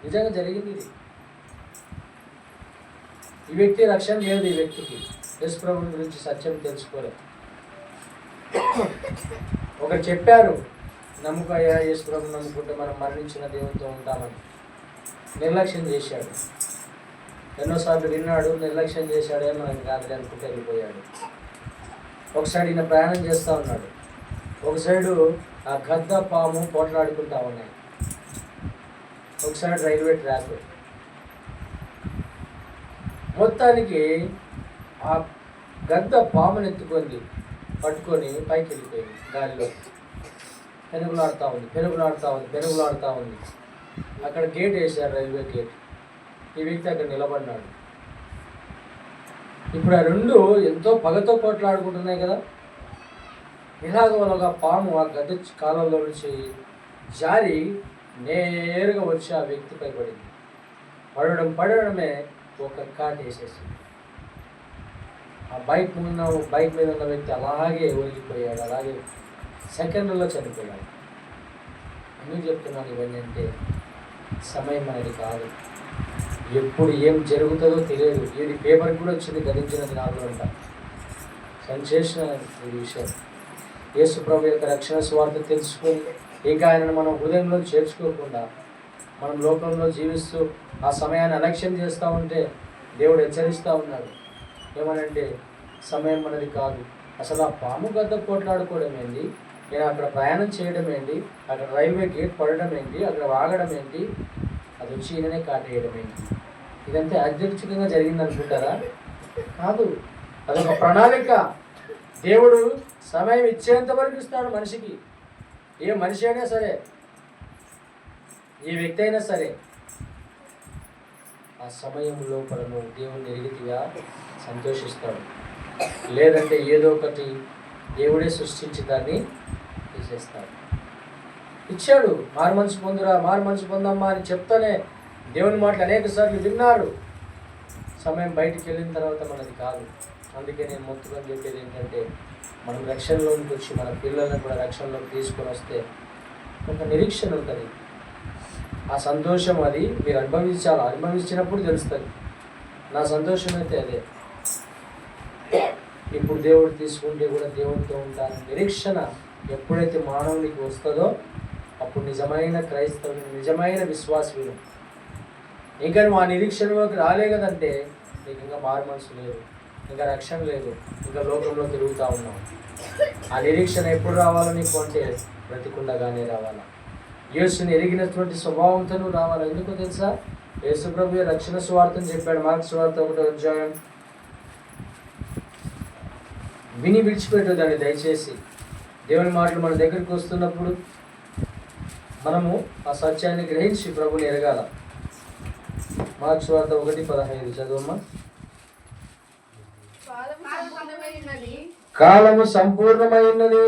నిజంగా జరిగింది ఇది. ఈ వ్యక్తి రక్షణ లేదు. ఈ వ్యక్తికి యేసు ప్రభువు గురించి సత్యం తెలుసుకోలేదు. ఒకరు చెప్పారు, నమ్ముకయ్యా యేసు ప్రభువు నమ్ముకుంటే మనం మరణించిన దేవునితో ఉంటామని. నిర్లక్ష్యం చేశాడు. ఎన్నోసార్లు విన్నాడు, నిర్లక్ష్యం చేశాడే, మనకి కాదు అనుకుంటే వెళ్ళిపోయాడు. ఒక సైడ్ ఈయన ప్రయాణం చేస్తూ ఉన్నాడు, ఒక సైడు ఆ గద్ద పాము పోట్లాడుకుంటా ఉన్నాయి, ఒక సైడ్ రైల్వే ట్రాక్. మొత్తానికి ఆ గద్ద పాముని పట్టుకొని పైకి వెళ్ళిపోయింది. గాలిలో పెనుగులాడుతూ ఉంది. అక్కడ గేట్ వేశారు, రైల్వే గేట్. ఈ వ్యక్తి అక్కడ నిలబడినాడు. ఇప్పుడు ఆ రెండు ఎంతో పగతో పోట్లాడుకుంటున్నాయి కదా. ఇలాగ వాళ్ళగా పాము ఆ గద్ద కాలంలో నుంచి జారి నేరుగా వచ్చి ఆ వ్యక్తిపై పడింది. పడడమే ఒక కాట్ వేసేసింది. ఆ బైక్ మీద ఉన్న వ్యక్తి అలాగే ఒరిగిపోయాడు, అలాగే సెకండ్లలో చనిపోయాడు. ఎందుకు చెప్తున్నాను ఇవన్నీ అంటే సమయం అనేది కాదు, ఎప్పుడు ఏం జరుగుతుందో తెలియదు. ఇది పేపర్ కూడా వచ్చింది గతించినది 4 గంటల సెన్సేషన్ ఈ విషయం. యేసు ప్రభు యొక్క రక్షణ స్వార్థ తెలుసుకొని ఇంకా ఆయనను మనం హృదయంలో చేర్చుకోకుండా మనం లోకంలో జీవిస్తూ ఆ సమయాన్ని అలక్ష్యం చేస్తూ ఉంటే దేవుడు హెచ్చరిస్తూ ఉన్నాడు. ఏమనంటే సమయం అనేది కాదు. అసలు ఆ పాము గద్ద పోట్లాడుకోవడం ఏంటి, నేను అక్కడ ప్రయాణం చేయడం ఏంటి, అక్కడ రైల్వే గేట్ పడడం ఏంటి, అక్కడ వాగడం ఏంటి, అది వచ్చి ఈయననే కాటేయడం ఏంటి? ఇదంతా యాదృచ్ఛికంగా జరిగింది అనుకుంటారా? కాదు, అదొక ప్రణాళిక. దేవుడు సమయం ఇచ్చేంత వరకు ఇస్తాడు మనిషికి. ఏ మనిషి అయినా సరే, ఏ వ్యక్తి అయినా సరే, ఆ సమయం లోపల నువ్వు దేవుణ్ణి ఎరిగితిగా సంతోషిస్తాడు. లేదంటే ఏదో ఒకటి దేవుడే సృష్టించి దాన్ని తీసేస్తాడు. ఇచ్చాడు, మారు మనసు పొందమ్మా అని చెప్తానే దేవుని మాటలు అనేక సార్లు విన్నారు. సమయం బయటికి వెళ్ళిన తర్వాత మనది కాదు. అందుకే నేను మొత్తం చెప్పేది ఏంటంటే మనం రక్షణలోకి వచ్చి మన పిల్లలను కూడా రక్షణలోకి తీసుకొని వస్తే ఒక నిరీక్షణ ఉంటుంది. ఆ సంతోషం అది మీరు అనుభవించినప్పుడు తెలుస్తుంది. నా సంతోషం అయితే అదే. ఇప్పుడు దేవుడు తీసుకుంటే కూడా దేవుడితో ఉంటాను నిరీక్షణ ఎప్పుడైతే మానవునికి వస్తుందో అప్పుడు నిజమైన క్రైస్తవుని, నిజమైన విశ్వాసులు. ఇంకా నువ్వు ఆ నిరీక్షణలోకి రాలే కదంటే నీకు ఇంకా మారు మనసు లేదు, ఇంకా రక్షణ లేదు, ఇంకా లోకంలో తిరుగుతూ ఉన్నావు. ఆ నిరీక్షణ ఎప్పుడు రావాలో నీకు అంటే బ్రతికుండగానే రావాలా. యేసుని ఎరిగినటువంటి స్వభావంతో నువ్వు రావాలి. ఎందుకో తెలుసా? యేసు ప్రభువే రక్షణ సువార్తను చెప్పాడు. మార్కు సువార్త 1వ అధ్యాయం. విని విడిచిపెట్టు దాన్ని దయచేసి. దేవుని మాటలు మన దగ్గరికి వస్తున్నప్పుడు మనము ఆ సత్యాన్ని గ్రహించి ప్రభుని ఎరగాల. మార్కు సువార్త 1:15 చదువమ్మా. కాలము సంపూర్ణమైనది,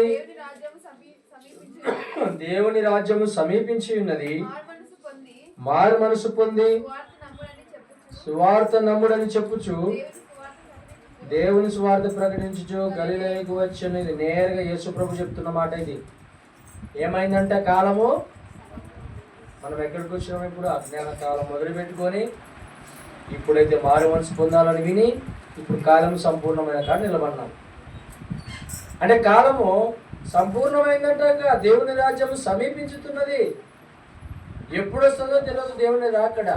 దేవుని రాజ్యము సమీపించి ఉన్నది, మారు మనసు పొంది సువార్త నమ్ముడని చెప్పుచు దేవుని సువార్త ప్రకటించుచు గలిలయకు వచ్చాను. ఇది నేరుగా యేసు ప్రభు చెప్తున్న మాట. ఇది ఏమైందంటే కాలము, మనం ఎక్కడికి వచ్చినాం ఇప్పుడు? అజ్ఞాన కాలం మొదలుపెట్టుకొని ఇప్పుడైతే మారు మనసు పొందాలని విని ఇప్పుడు కాలం సంపూర్ణమైన కాడ నిలబడినాం. అంటే కాలము సంపూర్ణమైందంట. దేవుని రాజ్యము సమీపించుతున్నది. ఎప్పుడు వస్తుందో తెలియదు దేవుని రాకడ.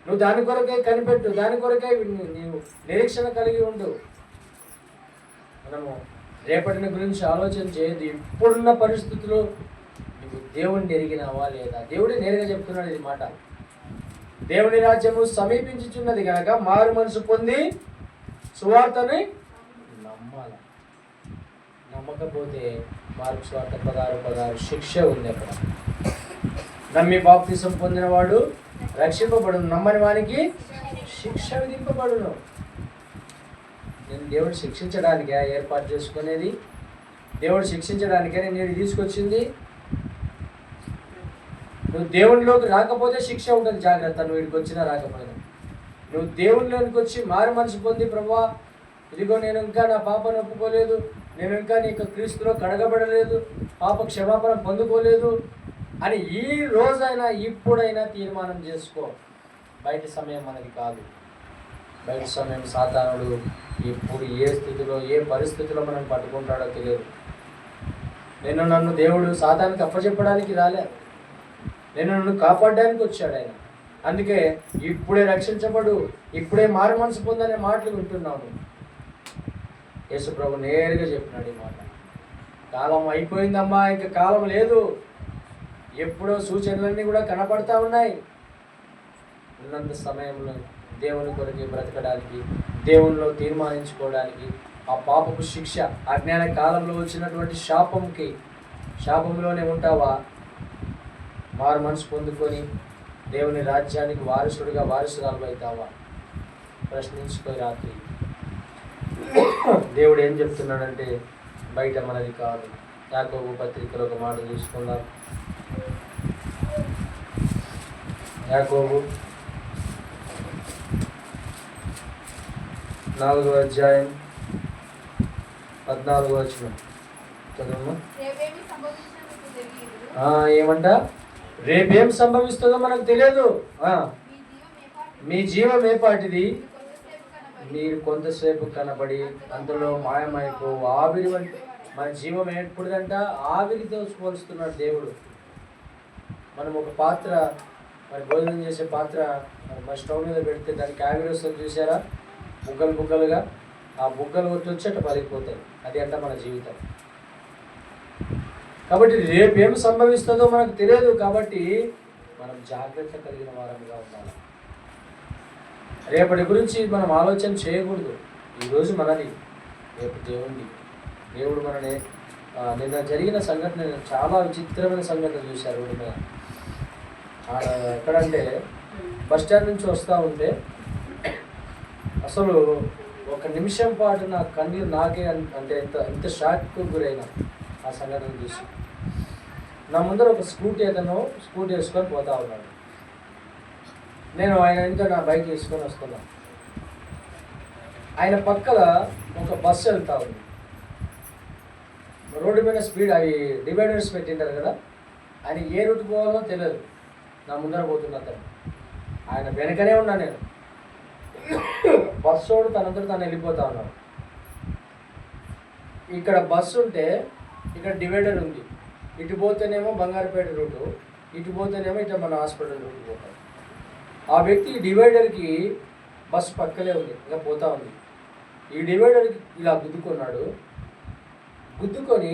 నువ్వు దాని కొరకే కనిపెట్టు, దాని కొరకే నీవు నిరీక్షణ కలిగి ఉండు. మనము రేపటిని గురించి ఆలోచన చేయదు. ఇప్పుడున్న పరిస్థితుల్లో నువ్వు దేవుణ్ణి ఎరిగినావా లేదా? దేవుడే నేరుగా చెప్తున్నాడు ఇది మాట. దేవుని రాజ్యము సమీపించుచున్నది కనుక మారు మనసు పొంది సువార్తని నమ్మాల. నమ్మకపోతే మార్కు సువార్త 16:16 శిక్ష ఉంది అక్కడ. నమ్మి బాప్తిసం పొందినవాడు రక్షింపబడును, నమ్మని వానికి శిక్ష విధింపబడును. నేను దేవుడు శిక్షించడానికే ఏర్పాటు చేసుకునేది, దేవుడు శిక్షించడానికే నేను తీసుకొచ్చింది. నువ్వు దేవునిలోకి రాకపోతే శిక్ష ఉంటుంది, జాగ్రత్త. నువ్వు వీడికి వచ్చినా రాకపోయినా నువ్వు దేవునిలోనికి వచ్చి మారు మనసు పొంది, ప్రభువా ఇదిగో నేను ఇంకా నా పాపను ఒప్పుకోలేదు, నేను ఇంకా నీకు క్రీస్తులో కడగబడలేదు, పాప క్షమాపణ పొందుకోలేదు అని ఈ రోజైనా ఇప్పుడైనా తీర్మానం చేసుకో. బయట సమయం మనకి కాదు. బయట సమయం సాతానుడు ఇప్పుడు ఏ స్థితిలో ఏ పరిస్థితిలో మనం పట్టుకుంటాడో తెలియదు. నన్ను దేవుడు సాతానికి అప్పచెప్పడానికి రాలే, నన్ను కాపాడడానికి వచ్చాడు ఆయన. అందుకే ఇప్పుడే రక్షించబడు, ఇప్పుడే మారు మనసు పొందనే మాటలు వింటున్నాను. యేసు ప్రభు నేరుగా చెప్పినాడు ఈ మాట. కాలం అయిపోయిందమ్మా, ఇంకా కాలం లేదు. ఎప్పుడో సూచనలన్నీ కూడా కనపడతా ఉన్నాయి. ఉన్నంత సమయంలో దేవుని కొరకు బ్రతకడానికి, దేవునిలో తీర్మానించుకోవడానికి, ఆ పాపపు శిక్ష అజ్ఞాన కాలంలో వచ్చినటువంటి శాపంలోనే ఉంటావా? మారు మనసు పొందుకొని దేవుని రాజ్యానికి వారసురాలు అవుతావా? ప్రశ్నించుకొని రాత్రి దేవుడు ఏం చెప్తున్నాడంటే బయట మనది కాదు. యాకోబు పత్రికలో ఒక మాట చూసుకుందాం. యాకోబు 4వ అధ్యాయం 14వ వచనం చదవమ్మా. ఏమంట? రేపేం సంభవిస్తుందో మనకు తెలియదు. మీ జీవం ఏపాటిది? మీరు కొంతసేపు కనబడి అందులో మాయమైపో ఆవిరి వంటి. మన జీవం ఎప్పుడుదంట? ఆవిరితో పోలుస్తున్నాడు దేవుడు. మనం ఒక పాత్ర, మరి భోజనం చేసే పాత్ర మన స్టవ్ మీద పెడితే దానికి ఆవిరి వస్తుంది చూసారా? బుగ్గలుగా ఆ బుగ్గలు వచ్చేట పలిగిపోతాయి. అది అంట మన జీవితం. కాబట్టి రేపు ఏమి సంభవిస్తుందో మనకు తెలియదు. కాబట్టి మనం జాగ్రత్త కలిగిన వారంగా ఉండాలి. రేపటి గురించి మనం ఆలోచన చేయకూడదు. ఈరోజు మనది, రేపు దేవుడి. దేవుడు మనని నిన్న జరిగిన సంఘటన, చాలా విచిత్రమైన సంఘటన చూశారు రోడ్డు మీద. ఎక్కడంటే బస్ స్టాండ్ నుంచి వస్తూ ఉంటే అసలు ఒక నిమిషం పాటు నా కన్నీరు నాకే అంటే ఎంత షాక్కు గురైనా ఆ సంఘటన చూసి. నా ముందర ఒక స్కూటీ వేసుకొని పోతా ఉన్నాడు. నేను ఆయన ఇంకా నా బైక్ వేసుకొని వస్తున్నా. ఆయన పక్కన ఒక బస్సు వెళ్తా ఉంది. రోడ్డు మీద స్పీడ్, అవి డివైడర్స్ పెట్టింటారు కదా, ఆయన ఏ రూట్ పోవాలో తెలియదు. నా ముందర పోతున్నా అతను, ఆయన వెనకనే ఉన్నా నేను. బస్సు తనంతట తను వెళ్ళిపోతా ఉన్నాడు. ఇక్కడ బస్సు ఉంటే ఇక్కడ డివైడర్ ఉంది, ఇటు పోతేనేమో బంగారుపేట రూటు, ఇటు పోతేనేమో ఇట్లా మన హాస్పిటల్ రూట్ పోతాం. ఆ వ్యక్తి ఈ డివైడర్కి బస్సు పక్కలే ఉంది, ఇంకా పోతా ఉంది. ఈ డివైడర్కి ఇలా గుద్దుకున్నాడు. గుద్దుకొని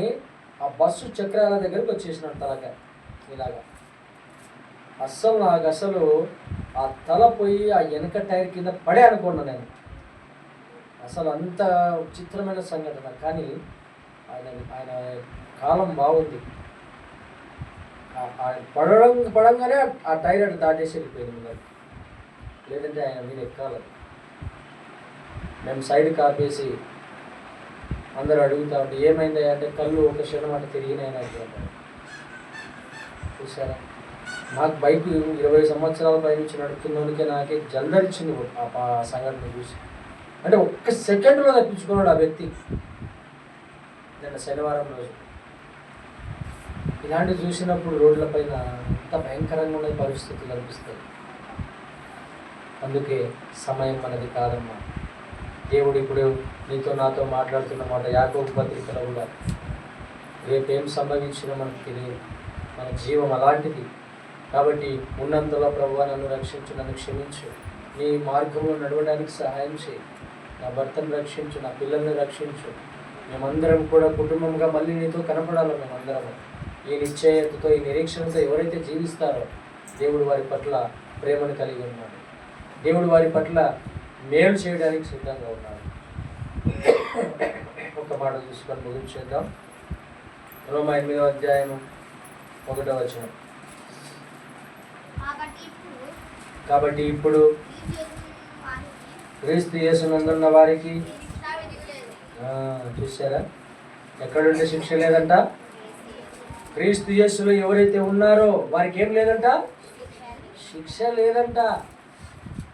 ఆ బస్సు చక్రాల దగ్గరికి వచ్చేసినాడు తలకాయ ఇలాగా. నాకు ఆ తల పోయి ఆ వెనక టైర్ కింద పడే అనుకున్నా నేను. అసలు అంత విచిత్రమైన సంఘటన. కానీ ఆయన కాలం బాగుంది. పడంగానే ఆ టైర్ అటు దాటేసి వెళ్ళిపోయింది ముందర, లేదంటే ఆయన మీద ఎక్కాలి. మేము సైడ్ కాపేసి అందరూ అడుగుతా ఉంటే ఏమైంది అంటే కళ్ళు ఒక క్షణం అంటే తిరిగినాయి నాకు. చూసారా, నాకు బైక్ 20 సంవత్సరాల పై నుంచి నడుపుతున్నోడికే నాకే జల్దరిచ్చింది ఆ సంఘటన చూసి. అంటే ఒక్క సెకండ్లో తప్పించుకున్నాడు ఆ వ్యక్తి. నిన్న శనివారం రోజు ఇలాంటివి చూసినప్పుడు రోడ్లపైన ఎంత భయంకరంగా ఉండే పరిస్థితులు అనిపిస్తాయి. అందుకే సమయం మనది కాదమ్మా. దేవుడు ఇప్పుడు నీతో నాతో మాట్లాడుతున్న మాట యాకోబు పత్రికలో కూడా రేపేం సంభవించినా మనకు తెలియదు, మన జీవం అలాంటిది. కాబట్టి ఉన్నంతలో ప్రభువా నన్ను రక్షించు, నన్ను క్షమించు, నీ మార్గంలో నడవడానికి సహాయం చేయి, నా భర్తను రక్షించు, నా పిల్లల్ని రక్షించు. మేమందరం కూడా కుటుంబంగా మళ్ళీ నీతో కనపడాలి. మేమందరం ఈ నిశ్చయతతో, ఈ నిరీక్షణతో ఎవరైతే జీవిస్తారో దేవుడు వారి పట్ల ప్రేమను కలిగి ఉన్నాడు, దేవుడు వారి పట్ల మేలు చేయడానికి సిద్ధంగా ఉన్నాడు. ఒక మాట చూసుకొని ముగించేద్దాం. రోమా 8వ అధ్యాయం 1వ వచనం. కాబట్టి ఇప్పుడు క్రీస్తు యేసునందున్న వారికి చూసారా, ఎక్కడుంటే శిక్ష లేదంట. క్రీస్తు యేసులో ఎవరైతే ఉన్నారో వారికి ఏం లేదంట, శిక్ష లేదంట.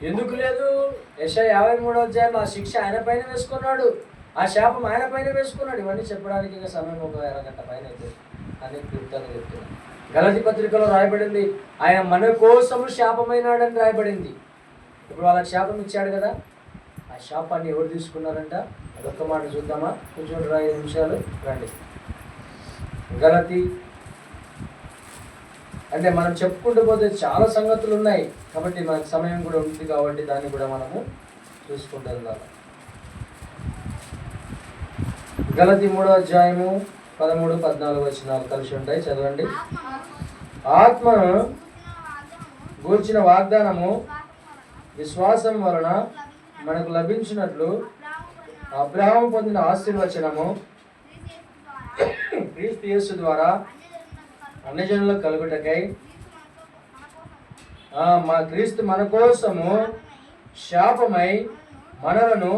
ఎందుకు లేదు? యెషయా 53వ అధ్యాయం ఆ శిక్ష ఆయన పైన వేసుకున్నాడు, ఆ శాపం ఆయన పైన వేసుకున్నాడు. ఇవన్నీ చెప్పడానికి ఇంకా సమయం ఒక అరగంట పైన అయితే అని క్లుప్తంగా చెప్తున్నాను. గలతీ పత్రికలో రాయబడింది ఆయన మన కోసము శాపమైనాడని రాయబడింది. ఇప్పుడు వాళ్ళకి శాపం ఇచ్చాడు కదా, ఆ శాపాన్ని ఎవరు తీసుకున్నారంట? అదొక్క మాట చూద్దామా? కొంచెం 5 నిమిషాలు రండి. గలతీ అంటే మనం చెప్పుకుంటూ పోతే చాలా సంగతులు ఉన్నాయి, కాబట్టి మనకు సమయం కూడా ఉంది కాబట్టి దాన్ని కూడా మనము చూసుకుంటూ వెళ్దాం. గలతీ 3వ అధ్యాయము 13, 14 వచనాలు కలిసి ఉంటాయి, చదవండి. ఆత్మను గూర్చిన వాగ్దానము విశ్వాసం వలన మనకు లభించినట్లు అబ్రహాము పొందిన ఆశీర్వచనము క్రీస్తు యేసు ద్వారా అన్యజనులకు కలుగుటకై మా క్రీస్తు మన కోసము శాపమై మనలను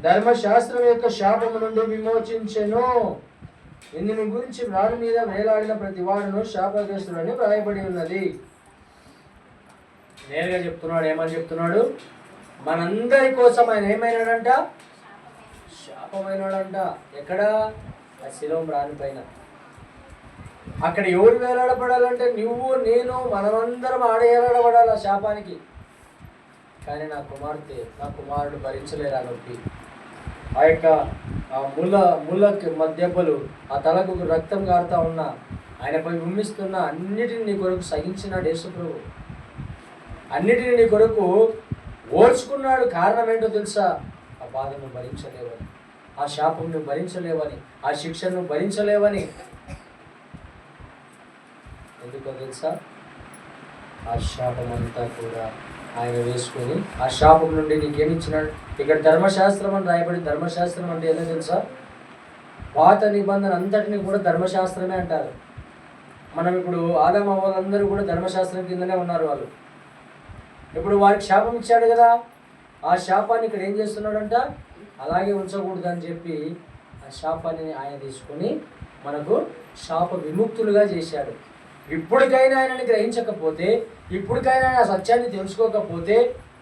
ధర్మశాస్త్రం యొక్క శాపము నుండి విమోచించెను. ఇందుని గురించి రాని మీద వేలాడిన ప్రతి వాడును శాపగ్రస్తుడని వ్రాయబడి ఉన్నది. నేరుగా చెప్తున్నాడు. ఏమని చెప్తున్నాడు? మనందరి కోసం ఆయన ఏమైనాడంట? శాపమైనాడంట. ఎక్కడ? ఆ శిలోం రాని పైన. అక్కడ ఎవరు వేలాడబడాలంటే నువ్వు నేను మనమందరం ఆడేలాడబడాలి ఆ శాపానికి. కానీ నా కుమార్తె, నా కుమారుడు భరించలేరు ఆ నొప్పి. ఆ యొక్క ముళ్ళకి మధ్యపలు, ఆ తలకు రక్తం కారుతా ఉన్నా, ఆయనపై ఉమ్మిస్తున్న అన్నిటిని నీ కొరకు సహించినాడు యేసుప్రభు. అన్నిటిని నీ కొరకు ఓర్చుకున్నాడు. కారణం ఏంటో తెలుసా? ఆ బాధను భరించలేవని, ఆ శాపంను భరించలేవని, ఆ శిక్షను భరించలేవని. ఎందుకో తెలుసా? ఆ శాపం అంతా కూడా ఆయన వేసుకొని ఆ శాపం నుండి నీకేమిచ్చినాడు? ఇక్కడ ధర్మశాస్త్రం అని రాయబడి, ధర్మశాస్త్రం అంటే ఏదో తెలుసా? పాత నిబంధన అంతటిని కూడా ధర్మశాస్త్రమే అంటారు. మనం ఇప్పుడు ఆదాము అవ్వలందరూ కూడా ధర్మశాస్త్రం కిందనే ఉన్నారు వాళ్ళు. ఇప్పుడు వారికి శాపం ఇచ్చాడు కదా, ఆ శాపాన్ని ఇక్కడ ఏం చేస్తున్నాడంట? అలాగే ఉంచకూడదు అని చెప్పి ఆ శాపాన్ని ఆయన తీసుకొని మనకు శాప విముక్తులుగా చేశాడు. ఇప్పటికైనా ఆయనని గ్రహించకపోతే, ఇప్పటికైనా ఆ సత్యాన్ని తెలుసుకోకపోతే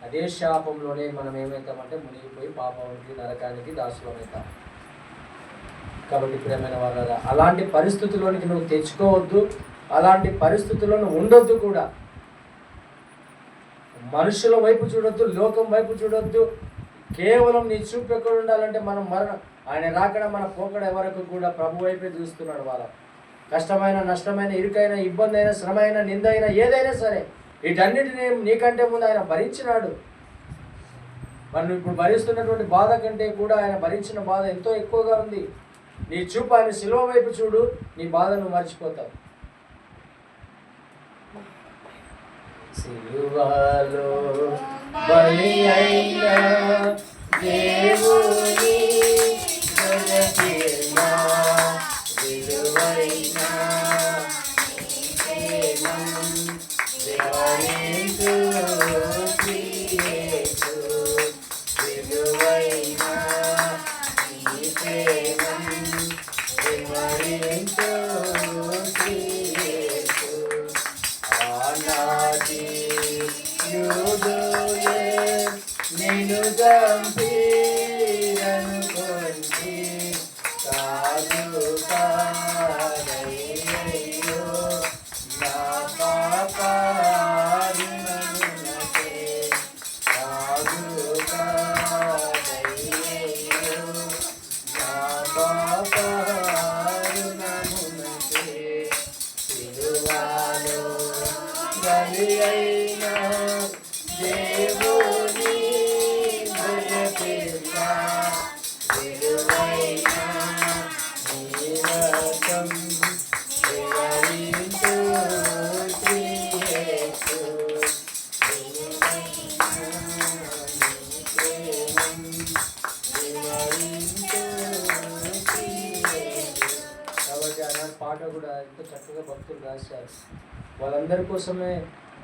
అదే శాపంలోనే మనం ఏమవుతామంటే మునిగిపోయి పాపానికి, నరకానికి దాసులమవుతాం. కాబట్టి ప్రియమైన వాళ్ళ అలాంటి పరిస్థితుల్లోనికి నువ్వు తెచ్చుకోవద్దు, అలాంటి పరిస్థితుల్లో ఉండొద్దు కూడా. మనుషుల వైపు చూడొద్దు, లోకం వైపు చూడొద్దు. కేవలం నీ చూపు ఎక్కడ ఉండాలంటే మనం ఆయన రాకడ మన పోకడ వరకు కూడా ప్రభు వైపే చూస్తున్నాడు. వాళ్ళ కష్టమైన, నష్టమైన, ఇరుకైన, ఇబ్బంది అయిన, శ్రమ అయిన, నింద అయినా, ఏదైనా సరే వీటన్నిటిని నీకంటే ముందు ఆయన భరించినాడు. మనం ఇప్పుడు భరిస్తున్నటువంటి బాధ కంటే కూడా ఆయన భరించిన బాధ ఎంతో ఎక్కువగా ఉంది. నీ చూపు ఆయన శిలువ వైపు చూడు, నీ బాధను మర్చిపోతావు. సిలువలో బలి అయిన దేవుని జగతిన విలువైన వివరించు యేసు, విలువైన నీ ప్రేమం వివరించు యేసు. ఆనాటి యూదులే నిన్ను చంపిరనుకొంటి, కాదు కాదయ్యో నా పాపారుణమునకే, కాదు కాదయ్యో నా పాపారుణమునకే. సిలువలో బలి అయిన దేవుని గొర్రెపిల్ల, విలువైన నీ రక్తం వివరించు యేసు, విలువైన నీ ప్రేమం వివరించు యేసు. కాబట్టి అలాంటి పాట కూడా ఎంతో చక్కగా భక్తులు రాశారు. వాళ్ళందరి కోసమే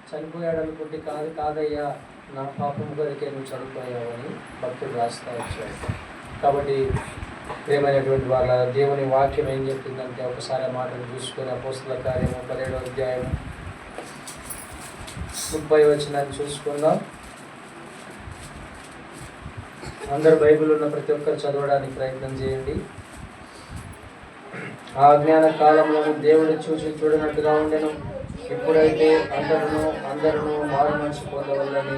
చనిపోయాడు అనుకుంటే కాదయ్యా నా పాపం కొరకే నువ్వు చనిపోయావు అని భక్తులు రాస్తా వచ్చాడు. కాబట్టి ప్రేమైనటువంటి వాళ్ళ దేవుని వాక్యం ఏం చెప్తుందంటే ఒకసారి ఆ మాటలు చూసుకొని అపోస్తల కార్యము 17వ అధ్యాయం 30వ వచనాన్ని చూసుకుందాం. అందరు బైబిల్ ఉన్న ప్రతి ఒక్కరు చదవడానికి ప్రయత్నం చేయండి. ఆ అజ్ఞాన కాలంలో దేవుని చూసి చూడనట్టుగా ఉండెను. ఇప్పుడైతే అందరూ మారు మనసు పొందవలని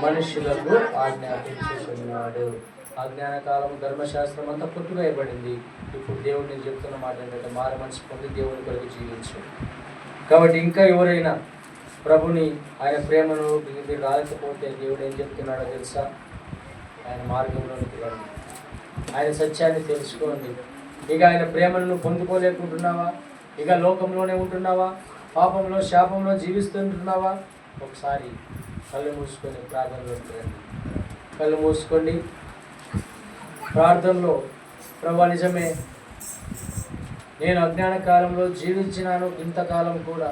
మనుషులకు ఆజ్ఞాపించుకున్నాడు. అజ్ఞాన కాలము ధర్మశాస్త్రం అంతా కొట్టువేయబడింది. ఇప్పుడు దేవుడిని చెప్తున్న మాట ఏంటంటే మారు మనసు పొంది దేవుని కొరకు జీవించు. కాబట్టి ఇంకా ఎవరైనా ప్రభుని ఆయన ప్రేమను మీరు రాలేకపోతే దేవుడు ఏం చెప్తున్నాడో తెలుసా? ఆయన మార్గంలోనికి రండి, ఆయన సత్యాన్ని తెలుసుకోండి. ఇక ఆయన ప్రేమను పొందుకోలేకుంటున్నావా? ఇక లోకంలోనే ఉంటున్నావా? పాపంలో శాపంలో జీవిస్తుంటున్నావా? ఒకసారి కళ్ళు మూసుకొని ప్రార్థనలోకి రండి. కళ్ళు మూసుకోండి. ప్రార్థనలో ప్రభువా నిజమే, నేను అజ్ఞాన కాలంలో జీవించినాను, ఇంతకాలం కూడా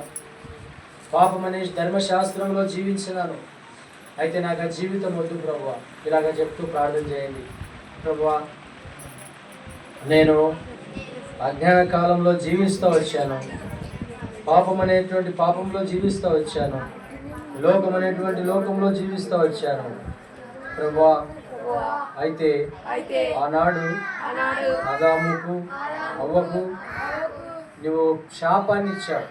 పాపం అనే ధర్మశాస్త్రంలో జీవించినాను. అయితే నాకు ఆ జీవితం వద్దు ప్రభువా. ఇలాగ చెప్తూ ప్రార్థన చేయండి. ప్రభువా నేను అజ్ఞాన కాలంలో జీవిస్తూ వచ్చాను, పాపం అనేటువంటి పాపంలో జీవిస్తూ వచ్చాను, లోకం అనేటువంటి లోకంలో జీవిస్తూ వచ్చాను ప్రభువా. అయితే ఆనాడు ఆదాముకు అవ్వకు నువ్వు శాపాన్ని ఇచ్చావు.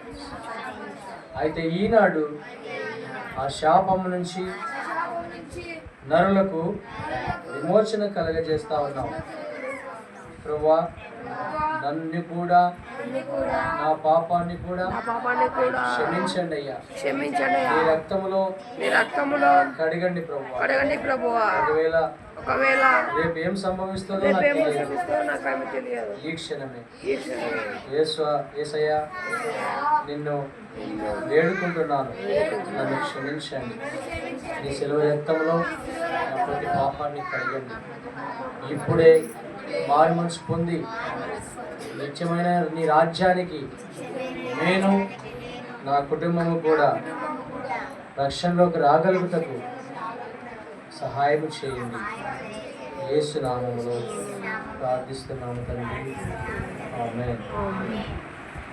అయితే ఈనాడు ఆ శాపం నుంచి నరులకు విమోచన కలగజేస్తా ఉన్నావు ప్రభువా. నన్ను కూడా నా పాపాన్ని కూడా క్షమించండి అయ్యా. నీ రక్తములో కడగండి ప్రభువా. ఒకవేళ రేపు ఏం సంభవిస్తుందో నాకు తెలియదు. ఈ క్షణమే యేసయ్యా నిన్ను వేడుకుంటున్నాను, నన్ను క్షమించండి. నీ సెలవు రక్తంలో నా ప్రతి పాపాన్ని కడగండి. ఇప్పుడే మారు మనసు పొంది నిత్యమైన నీ రాజ్యానికి నేను నా కుటుంబము కూడా రక్షణలోకి రాగలుగుటకు సహాయం చేయండి. యేసు నామములో ప్రార్థిస్తున్నాము తండ్రి. ఆమేన్.